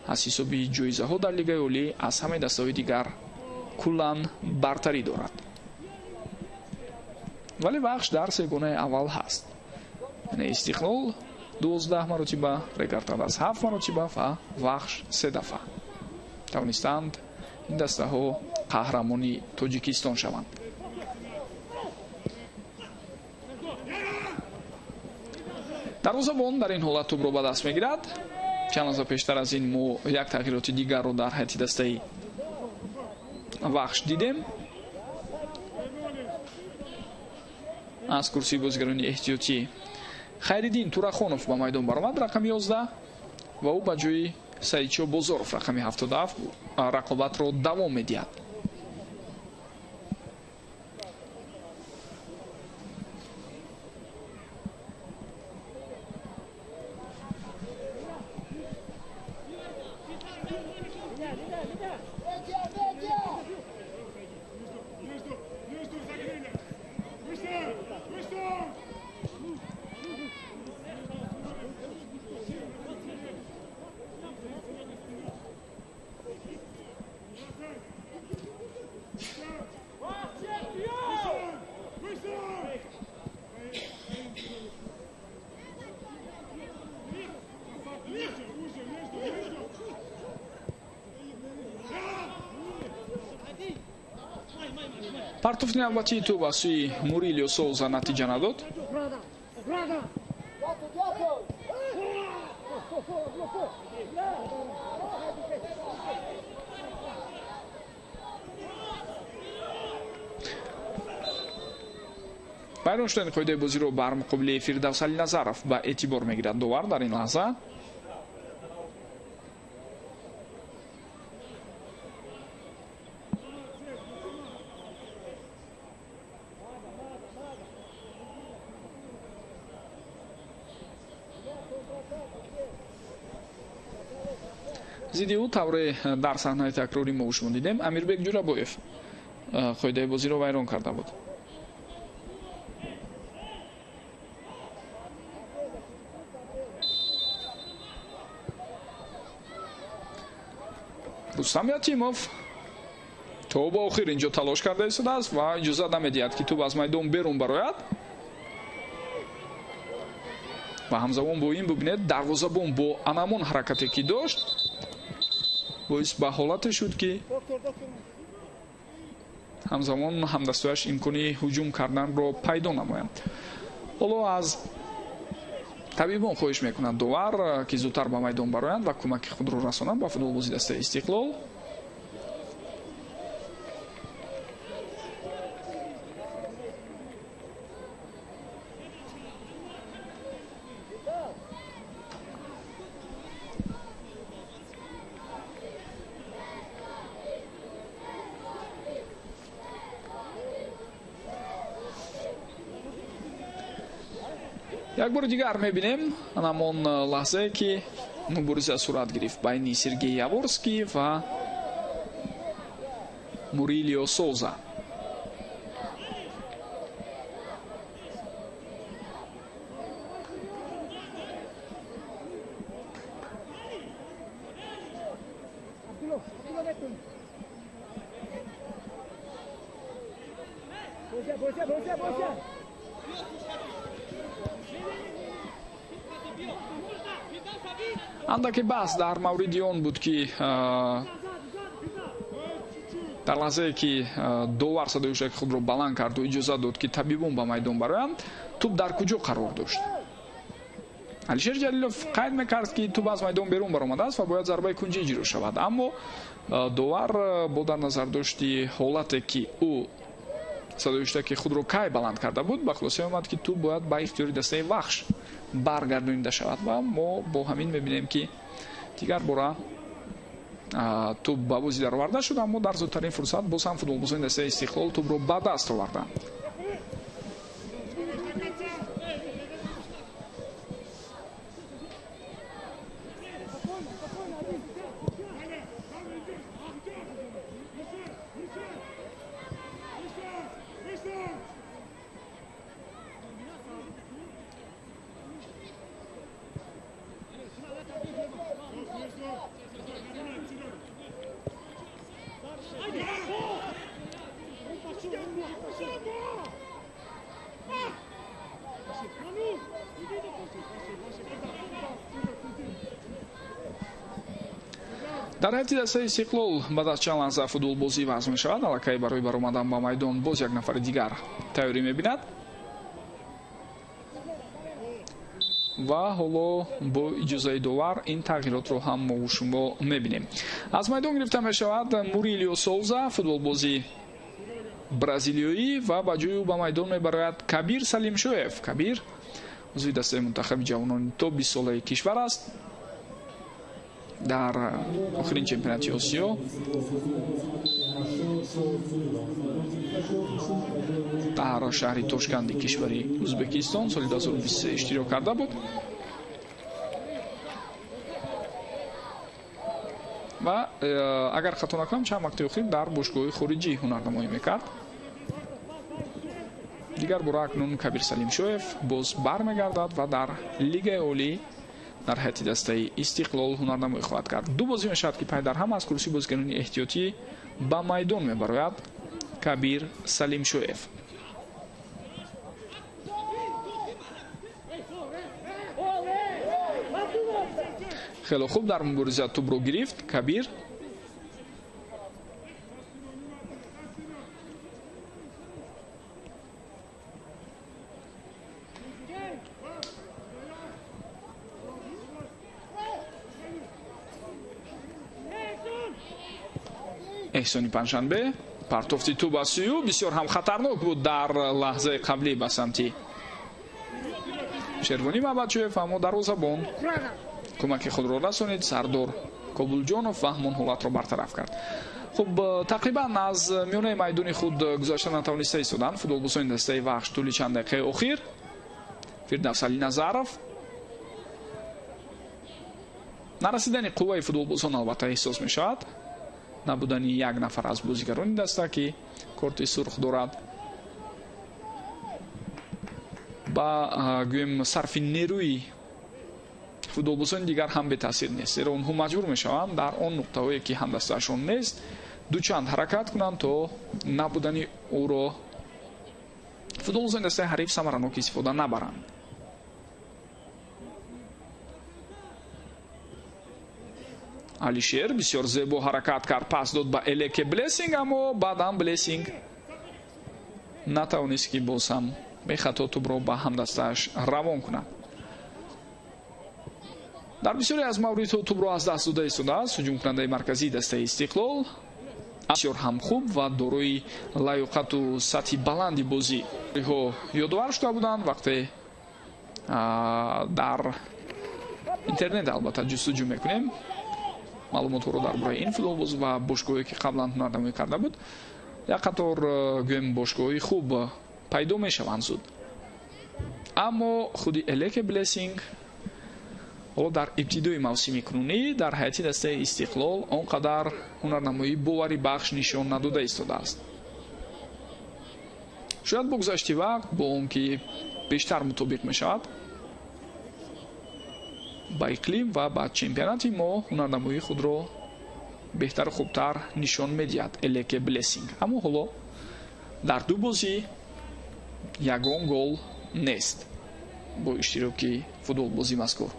Speaker 1: از حساب جایزه ها در لیگ عالی از همه دسته‌های دیگر کلاً برتری دارد. ولی بخش در سگانه اول هست. یعنی استقلال 12 مرتبه، ریگر تداز 7 مرتبه و بخش 3 دفعه توانستند این دسته ها قهرمانی تاجیکستان شوند. دروازه‌بان در این حالت توپ را به دست میگیرد. چند لحظه پیشتر از این ما یک تغییرات دیگر را در هیئت دسته بخش دیدیم. از کرسی بازیگران احتیاطی خیردین تورخانوف به میدان برآمد رقم 11 و او به جای سعیدشاه بازارف رقم 77 رقابت را دوام میدهد. партофи навбатии тӯб аз сӯи Мурилио Соуза натиҷа надод. байрон шудани қоидаи бозиро бар муқобили Фирдавс Алиназаров ба эътибор мегирад довар дар ин лаҳза. зидди ӯ тавре дар саҳнаи такрорӣ мо шумо дидем. Амирбек Ҷурабоев қоидаи бозиро вайрон карда буд. Рустам Ятимов то ба охир инҷо талош карда истодааст ва иҷоза намедиҳад ки тӯб аз майдон берун барояд. ва ҳамзамон бо ин бубинед дарвозабон бо анамон ҳаракате ки дошт боис ба ҳолате шуд ки ҳамзамон ҳамдастояш имкони ҳуҷум карданро пайдо намоянд. ҳоло аз табибон хоҳиш мекунад довар ки зудтар ба майдон бароянд ва кӯмаки худро расонанд ба футболбози дастаи Истиқлол. як бори дигар мебинем ҳамон лаҳзае ки мубориза сурат гирифт байни Сергей Яворский ва Мурилио Соуза. андаке баҳс дар мавриди он буд ки дар лаҳзае ки довар садоишаки худро баланд карду иҷоза дод ки табибон ба майдон бароянд, тӯб дар куҷо қарор дошт. Алишер Ҷалилов қайд мекард ки тӯб аз майдон берун баромадааст ва бояд зарбаи кунҷӣ ҷиро шавад, аммо довар бо дар назардошти ҳолате ки ӯ садоиштаки худро кай баланд карда буд ба хулоса омад ки тӯб бояд ба ихтиёри дастаи Вахш баргардонида шавад ва мо бо ҳамин мебинем ки дигар бора тӯб ба бозӣ дароварда шуд, аммо дар зудтарин фурсат боз ҳам футболбозони дастаи Истиқлол тӯбро ба даст оварданд. дар ҳайати дастаи Истиқлол баъд аз чанд лаҳза футболбозӣ вазъ мешавад. аллакай барои баромадан ба майдон боз як нафари дигар тайёрӣ мебинад ва ҳоло бо иҷозаи довар ин тағйиротро ҳам мо шумо мебинем. аз майдон гирифта мешавад Мурилио Соуза, футболбози бразилиёӣ, ва ба ҷои ӯ ба майдон мебарояд Кабир Салимшоев. Кабир узви дастаи мунтахаби ҷавонони то 20 солаи кишвар аст. дар охирин чемпионати Осиё дар шаҳри Тошканди кишвари Узбекистон соли 2023 иштирок карда буд. ва агар хато накунам чанд вақти охир дар бошгоҳи хориҷӣ ҳунарнамоӣ мекард. дигар бора акнун Кабир Салимшоев боз бармегардад ва дар лигаи олӣ дар ҳайати дастаи Истиқлол ҳунарнамоӣ хоҳад кард. ду бозӣ мешавад ки пай дар ҳам аз курсии бозигарони эҳтиётӣ ба майдон мебарояд Кабир Салимшоев. хело хуб дар мубориза тӯбро гирифт Кабир. эҳсони панҷшанбе партофти тӯб аз сӯю бисёр ҳам хатарнок буд дар лаҳзаи қаблӣ ба самти Шервонӣ Маҳбатшоев, аммо дарвозабон кӯмаки худро расонид. Сардор Кобулҷонов ва ҳамон ҳолатро бартараф кард. хуб тақрибан аз миёнаи майдони худ гузашта натавониста истоданд футболбозони дастаи вахш тӯли чанд дақиқаи охир. Фирдавс Алиназаров нарасидани қувваи футболбозон албатта эҳсос мешавад. набудани як нафар аз бозигарони даста ки корти сурх дорад ба гӯем сарфи нерӯи футболбозони дигар ҳам бетаъсир нест, зеро онҳо маҷбур мешаванд дар он нуқтаҳое ки ҳамдастаашон нест дучанд ҳаракат кунанд то набудани ӯро футболбозони дастаи ҳариф самаранок истифода набаранд. Алишер бисёр зебо ҳаракат кард, пас дод ба Элеке Блессинг, аммо баъдан Блессинг натавонист ки боз ҳам бехато тӯбро ба ҳамдастааш равон кунад. дар бисёре аз мавридҳо тӯбро аз даст дода истодааст ҳуҷумкунандаи марказии дастаи Истиқлол. бисёр ҳам хуб ва дорои лаёқату сатҳи баланди бозиҳо ёдовар шуда буданд. вақте дар интернет албатта ҷустуҷӯ мекунем маълумотҳоро дар бораи ин футболбоз ва бошгоҳе ки қаблан ҳунарнамоӣ карда буд, як қатор гӯем бошгоҳои хуб пайдо мешаванд зуд. аммо худи Элеке Блессинг дар ибтидои мавсими кунунӣ дар ҳайати дастаи Истиқлол он қадар ҳунарнамоӣ бовари бахш нишон надода истодааст. шояд бо гузашти вақт бо он ки бештар мутобиқ мешавад ба иқлим ва ба чемпионати мо ҳунарнамоии худро беҳтару хубтар нишон медиҳад Элеке Блессинг. аммо ҳоло дар ду бозӣ ягон гол нест бо иштироки футболбози мазкур.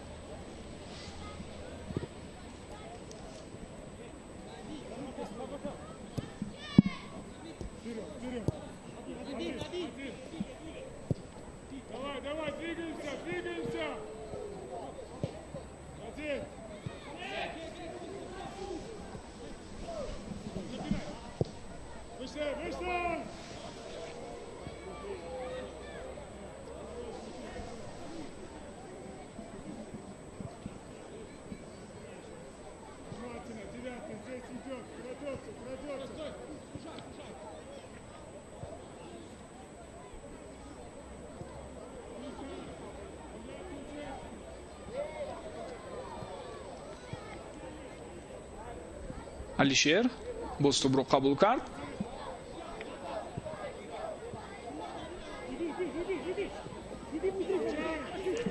Speaker 1: Алишер боз тӯбро қабул кард.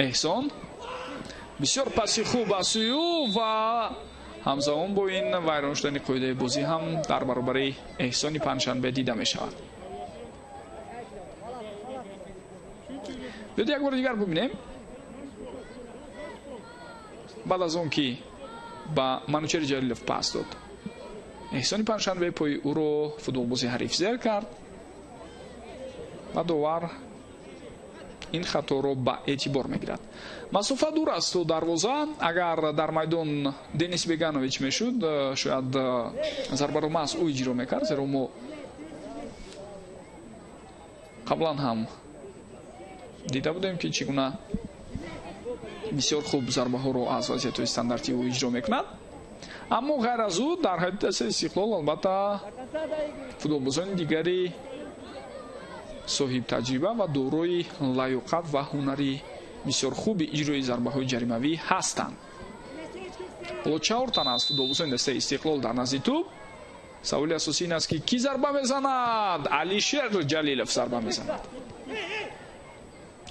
Speaker 1: эҳсон бисёр паси хуб аз сӯю ва ҳамзамон бо ин вайрон шудани қоидаи бозӣ ҳам дар баробари эҳсони панҷшанбе дида мешавад. биёд як бори дигар бубинем. баъд аз он ки ба Манучери Ҷалилов пас дод, эҳсони панҷшанбе пои ӯро футболбози ҳариф зер кард ва довар ин хаторо ба эътибор мегирад. масофа дур аст то дарвоза. агар дар майдон Денис Беганович мешуд, шояд зарбаро маҳз ӯ иҷро мекард, зеро мо қаблан ҳам дида будем ки чӣ гуна бисёр хуб зарбаҳоро аз вазъиятҳои стандартӣ ӯ иҷро мекунад. аммо ғайр аз ӯ дар ҳайати дастаи Истиқлол албатта футболбозони дигари соҳиб таҷриба ва дорои лаёқат ва ҳунари бисёр хуби иҷрои зарбаҳои ҷаримавӣ ҳастанд. ҳоло 4 тан аз футболбозони дастаи Истиқлол дар назди тӯб. саволи асосӣ ин аст ки кӣ зарба мезанад? Алишер Ҷалилов зарба мезанад.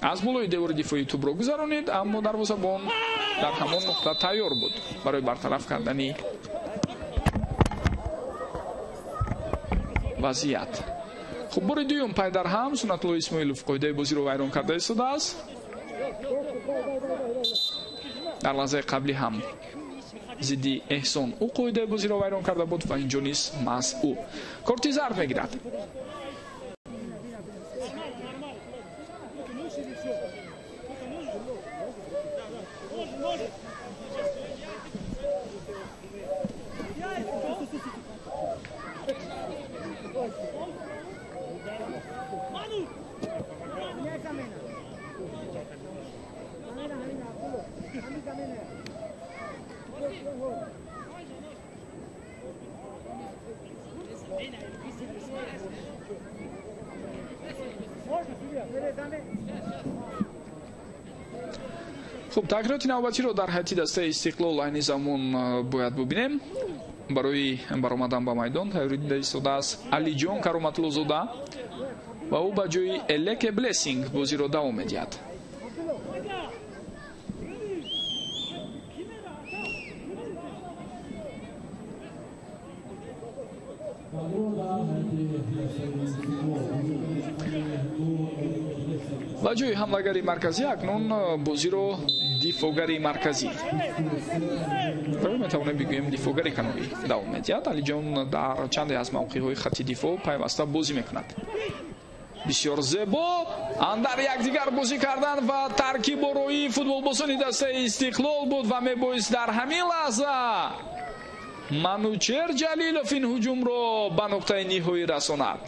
Speaker 1: аз болои девори дифои тӯбро гузаронид, аммо дарвозабон дар ҳамон нуқта тайёр буд барои бартараф кардани вазъият. хуб, бори дуюм пай дар ҳам Сунатулло Исмоилов қоидаи бозиро вайрон карда истодааст. дар лаҳзаи қаблӣ ҳам зидди Эҳсон ӯ қоидаи бозиро вайрон карда буд ва инҷо низ маҳз ӯ корти зард мегирад. хуб, тағйироти навбатиро дар ҳайати дастаи Истиқлол айни замон бояд бубинем. барои баромадан ба майдон тайёрӣ дида истодааст Алиҷон Кароматуллозода ва ӯ ба ҷои Элеке Блессинг бозиро давом медиҳад. ва ҷои ҳамлагари марказӣ акнун бозиро дифогари марказӣ метавонем бигӯем дифогари канорӣ давом медиҳад. Алиҷон дар чанде аз мавқеъҳои хатти дифоъ пайваста бозӣ мекунад. бисёр зебо андар якдигар бозӣ кардан ва таркибороии футболбозони дастаи Истиқлол буд ва мебоист дар ҳамин лаҳза Манучер Ҷалилов ин ҳуҷумро ба нуқтаи ниҳоӣ расонад.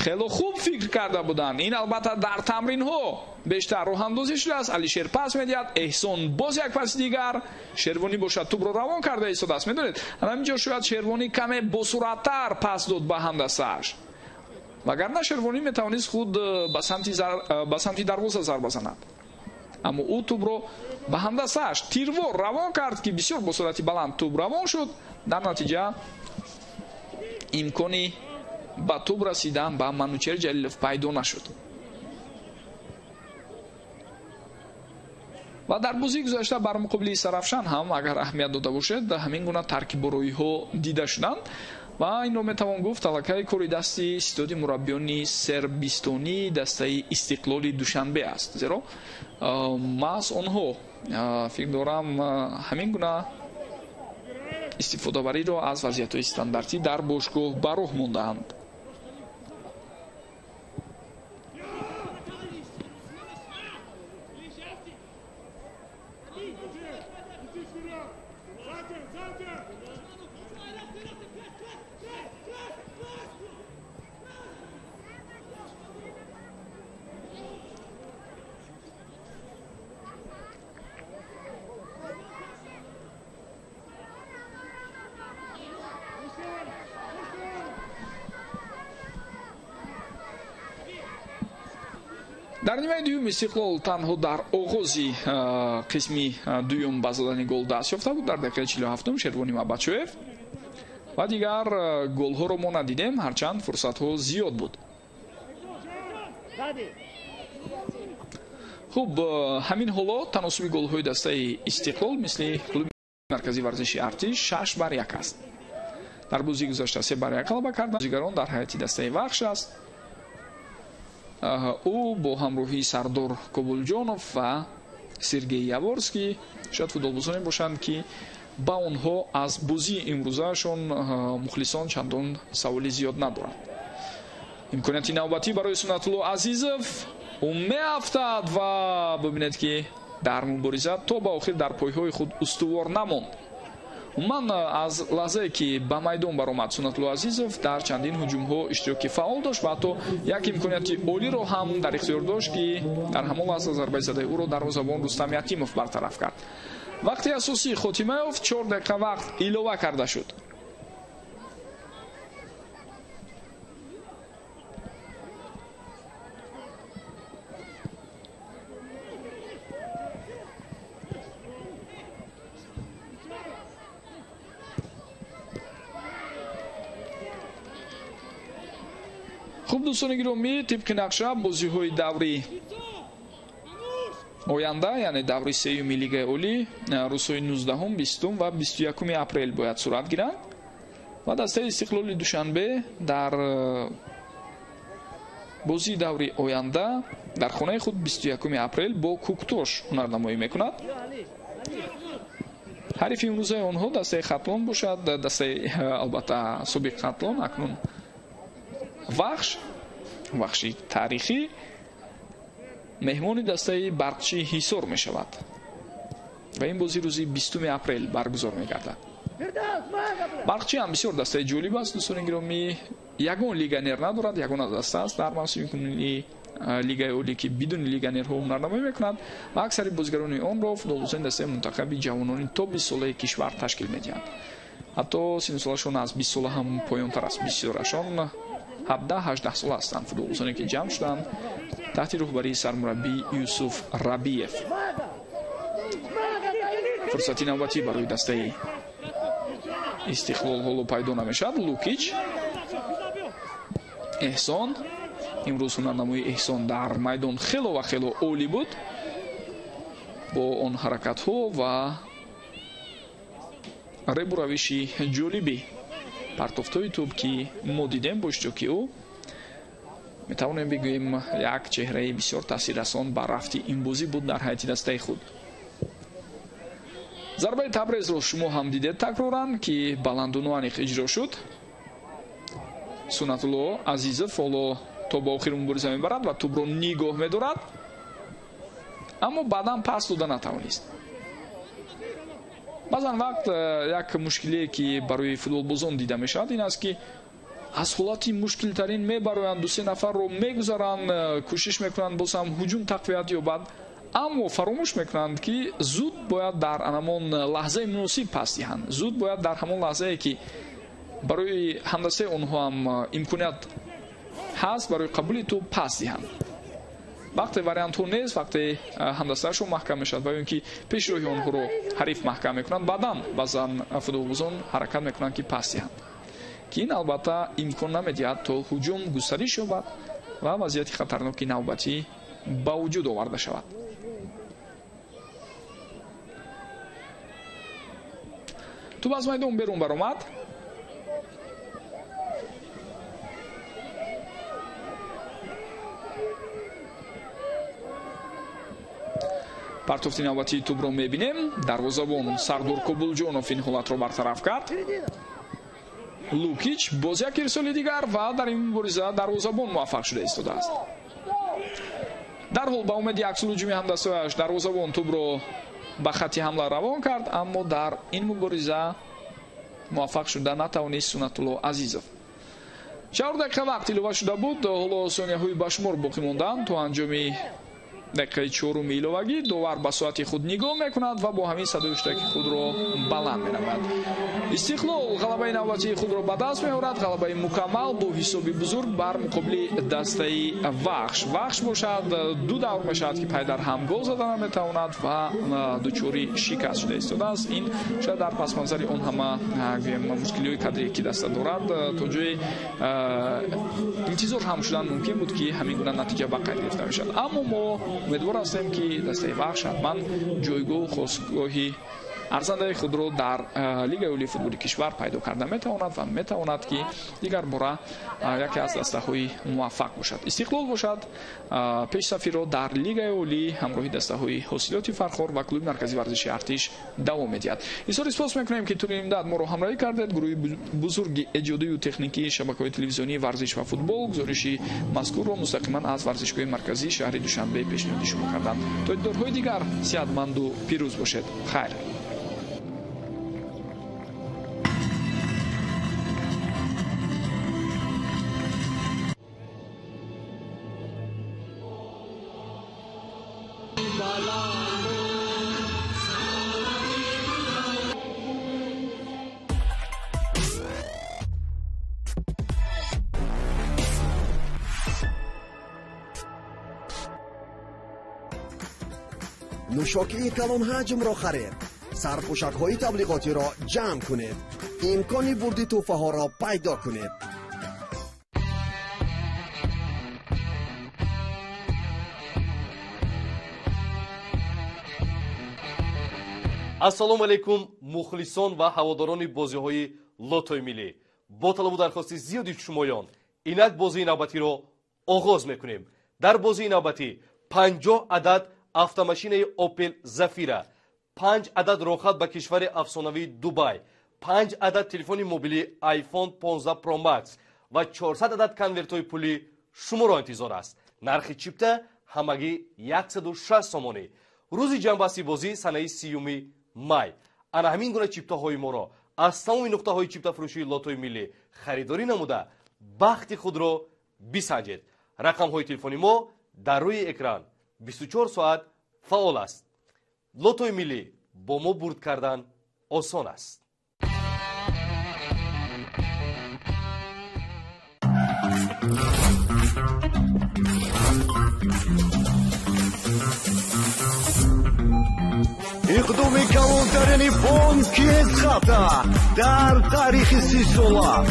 Speaker 1: хело хуб фикр карда буданд. ин албатта дар тамринҳо бештар роҳандозӣ шудааст. Алишер пас медиҳад, Эҳсон боз як паси дигар, Шервонӣ бошад тӯбро равон карда истодааст. медонед ҳаминҷо шояд Шервонӣ каме босуръаттар пас дод ба ҳамдастааш, вагарна Шервонӣ метавонист худ ба самти дарвоза зарба занад, аммо ӯ тӯбро ба ҳамдастааш тирвор равон кард ки бисёр бо суръати баланд тӯб равон шуд. дар натиҷа имкони ба тӯб расидан ба Манучер Ҷалилов пайдо нашуд. ва дар бозии гузашта бар муқобили Сарафшан ҳам агар аҳамият дода бошед ҳамин гуна таркиббороиҳо дида шуданд ва инро метавон гуфт аллакай кори дасти ситоди мураббиёни сербистонии дастаи Истиқлоли Душанбе аст. зеро маҳз онҳо фикр дорам ҳамин гуна истифодабариро аз вазъиятҳои стандартӣ дар бошгоҳ ба роҳ мондаанд. дар нимаи дуюм Истиқлол танҳо дар оғози қисми дуюм ба задани гол даст ёфта буд. дар дақиқаи 47 Шервонӣ ва Бачоев ва дигар голҳоро мо надидем, ҳарчанд фурсатҳо зиёд буд. хуб, ҳамин ҳоло таносуби голҳои дастаи Истиқлол мисли клуби марказии варзиши Артиш 6-1 аст. дар бозии гузашта 3-1 ғалаба кардан. бозигарон дар ҳайати дастаи Вахш аст. ӯ бо ҳамроҳии Сардор Кобулҷонов ва Сергей Яворский шояд футболбозоне бошанд ки ба онҳо аз бозии имрӯзаашон мухлисон чандон саволи зиёд надоранд. имконияти навбатӣ барои Сунатулло Азизов ӯ меафтад ва бубинед ки дар мубориза то ба охир дар пойҳои худ устувор намонд. ман аз лаҳзае ки ба майдон баромад Сунатулло Азизов дар чандин ҳуҷумҳо иштироки фаъол дошт ва ҳатто як имконияти олиро ҳам дар ихтиёр дошт ки дар ҳамон лаҳза зарбаи задаи ӯро дарвозабон Рустам Якимов бартараф кард. вақти асосӣ хотима ёфт, 4 дақиқа вақт илова карда шуд. خب دوستان گرامی، طبق نقشه بازی‌های دوری آینده یعنی دوری سوم لیگ اولی روزهای 19 20 و 21 اپریل باید صورت گیرند و دسته استقلال دوشنبه در بازی دوری آینده در خانه خود 21 اپریل با کوکتوش هنرنمایی میکند. حریف امروز آنها دسته خطلان باشد، دسته البته سابق خطلان اکنون وخشی تاریخی مهمان دسته برقچی حصار می شود و این بازی روزی 20 اپریل برگزار می گردد. برقچی هم بسیار دسته جالب است دوستان گرامی، یگان لیگانر ندارد، یگان دسته است در موسم کنونی لیگ اولی که بدون لیگانر ها هنرنمایی میکند و اکثر بازیگران آن را فوتبالبازان دسته منتخب جوانان تا 20 ساله کشور تشکیل میدهند. حتی سن سالشان از 20 ساله هم پایانتر است. بسیارشان 17-18 ساله هستند. فوتبالبازانی که جمع شدند تحت رهبری سرمربی یوسف ربیف. فرصتی نوبتی برای دسته استقلال حالا پیدا نمیشد. لوکیچ، احسان، امروز هنرنمایی احسان در میدان خیلی عالی بود با آن حرکت ها و روشی جالبی پرتافتای توپ که ما دیدیم با اشتراک او میتوانیم بگوییم یک چهره بسیار تاثیررسان بر رفت این بازی بود در حیاتی دسته خود. ضربه تبریز رو شما هم دیدید تکرارن که بلندونوانیخ اجرا شد. سنتالله عزیزов حالا تا با آخر مبارزه میبرد و توپ رو نگاه میدارد اما بعدا پس داده نتوانست. بعضن وقت یک مشکلی که برای فوتبالبازان دیده میشد این است که از حالت مشکل ترین میبرند، دو سه نفر رو میگذارند، کوشش میکنند باز هم هجوم تقویت یابد اما فراموش میکنند که زود باید در همان لحظه مناسب پس دهند، زود باید در همان لحظه که برای هندسه آنها هم امکانیت هست برای قبول توپ پس دهند. وقتی وریانت ها نیست، وقتی هندسه شون محکم میشد و اینکه پیش روی آنها رو حریف محکم میکنند بعداً بعضن فوتبالبازان حرکت میکنند که پس دهند که این البته امکان نمیدهد تا هجوم گسترش یابد و وضعیت خطرناکی نوبتی با وجود آورده شود. توپ از میدان بیرون برآمد. پرتافتی نوبتی توپ رو میبینیم. دروازه‌بان سردور کابلجانوف این حالت رو برطرف کرد. لوکیچ باز یک ارسال دیگر و در این مبارزه دروازه‌بان موفق شده ایستاده است. در حال با امید یک هجومی هندسه‌اش دروازه‌بان توپ رو به خط حمله روان کرد اما در این مبارزه موفق شده نتوانست سنتالله عزیزов. 4 دقیقه وقت ایلوه شده بود. حالا ثانیه‌های بشمار باقی موندند تا انجام دقیقه 4 ایلوگی. داور به ساعت خود نگاه میکند و با همین صدای اشتراکی خود را بلند می‌نماید. استقلال غلبه نوبتی خود را به دست می‌آورد، غلبه مکمل با حسابی بزرگ بر مقابل دسته وخش باشد. 2 دور میشد که پای در هم گل زدن نمیتواند و دچار شکست شده ایستاده است. این شاید در پس منظر اون همه مشکلی کادری که دست دارد تا جای انتظار هم شدن ممکن بود که همین گونه نتیجه به قید گرفته میشد اما ما امیدوار هستیم که دسته وخش حتما جایگاه خاصگاهی ارزنده خود را در لیگ اولی فوتبال کشور پیدا کرده میتواند و میتواند که دیگر باره یکی از دسته های موفق باشد. استقلال باشد پیش سفیر را در لیگ اولی همراهی دسته های حاصلات فرخار و کلوب مرکزی ورزشی ارتش دوام میدهد. بسیار سپاس میکنیم که طول این مدت ما را همراهی کردید. گروه بزرگ ایجادی و تکنیکی شبکه‌های تلویزیونی ورزش و فوتبال گزارش مذکور را مستقیما از ورزشگاه مرکزی شهر دوشنبه پیشنهاد شما کردند. تا دیدارهای دیگر صحتمند و پیروز باشید. خیر.
Speaker 6: نوشاکی کلان حجم را خرید. سرپوشک های تبلیغاتی را جمع کنید. امکانی بردی توفه ها را پیدا کنید.
Speaker 5: ассалому алайкум мухлисон ва ҳаводорони бозиҳои лотои миллӣ. бо талабу дархости зиёди шумоён инак бозии навбатиро оғоз мекунем. дар бозии навбатӣ 50 адад автомашинаи Opel Zafira, 5 адад рохат ба кишвари афсонавии Дубай, 5 адад телефони мобили iPhone 15 Pro Max ва 400 адад конвертҳои пулӣ шуморо интизор аст. нархи чипта ҳамагӣ 160 сомонӣ. рӯзи ҷанббасти бозӣ санаи 30 май. ана ҳамин гуна чиптаҳои моро аз тамоми нуқтаҳои чиптафурӯшии лотои миллӣ харидорӣ намуда бахти худро бисанҷед. рақамҳои телефони мо дар рӯи экран 24 соат фаъол аст. лотои миллӣ бо мо бурд кардан осон аст.
Speaker 6: иқдоми калонтарини бонки эсхата дар таърихи 30 сола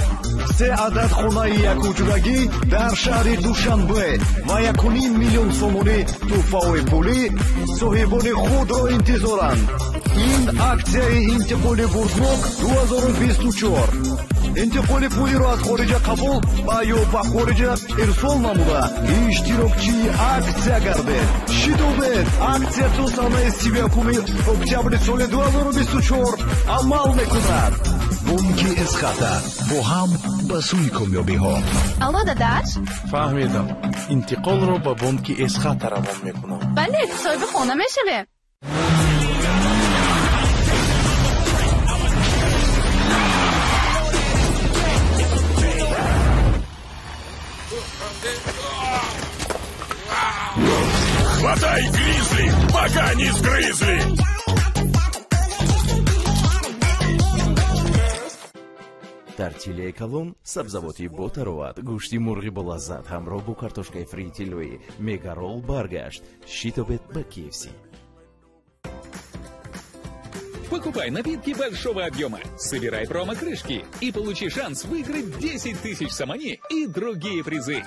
Speaker 6: 3 адад хонаи якҳуҷрагӣ дар шаҳри душанбе ва 1.5 миллион сомонӣ тӯҳфаҳои пулӣ соҳибони худро интизоранд. ин аксияи интиқоли бурднок 2024. интиқоли пулиро аз хориҷа қабул ва ё ба хориҷа ирсол намуда иштирокчии аксия гардед. шидовед, аксия то санаи 31 октябри соли 2024 амал мекунад. бонки эсхата бо ҳам ба сӯи комёбиҳо.
Speaker 7: алло дадач,
Speaker 8: фаҳмидам. интиқолро ба бонки эсхата равон мекунам.
Speaker 7: бале, соҳиби хона мешавем.
Speaker 3: Хватай, Гризли, пока не сгрызли!
Speaker 4: дар тилеи калон сабзавоти бо тароват, гӯшти мурғи бо лаззат ҳамроҳ бо картошкаи фри тилӯӣ, мегарол баргашт. Щитобет по KFC.
Speaker 9: Покупай напитки большого объема, собирай промо-крышки и получи шанс выиграть 10 тысяч самани и другие призы.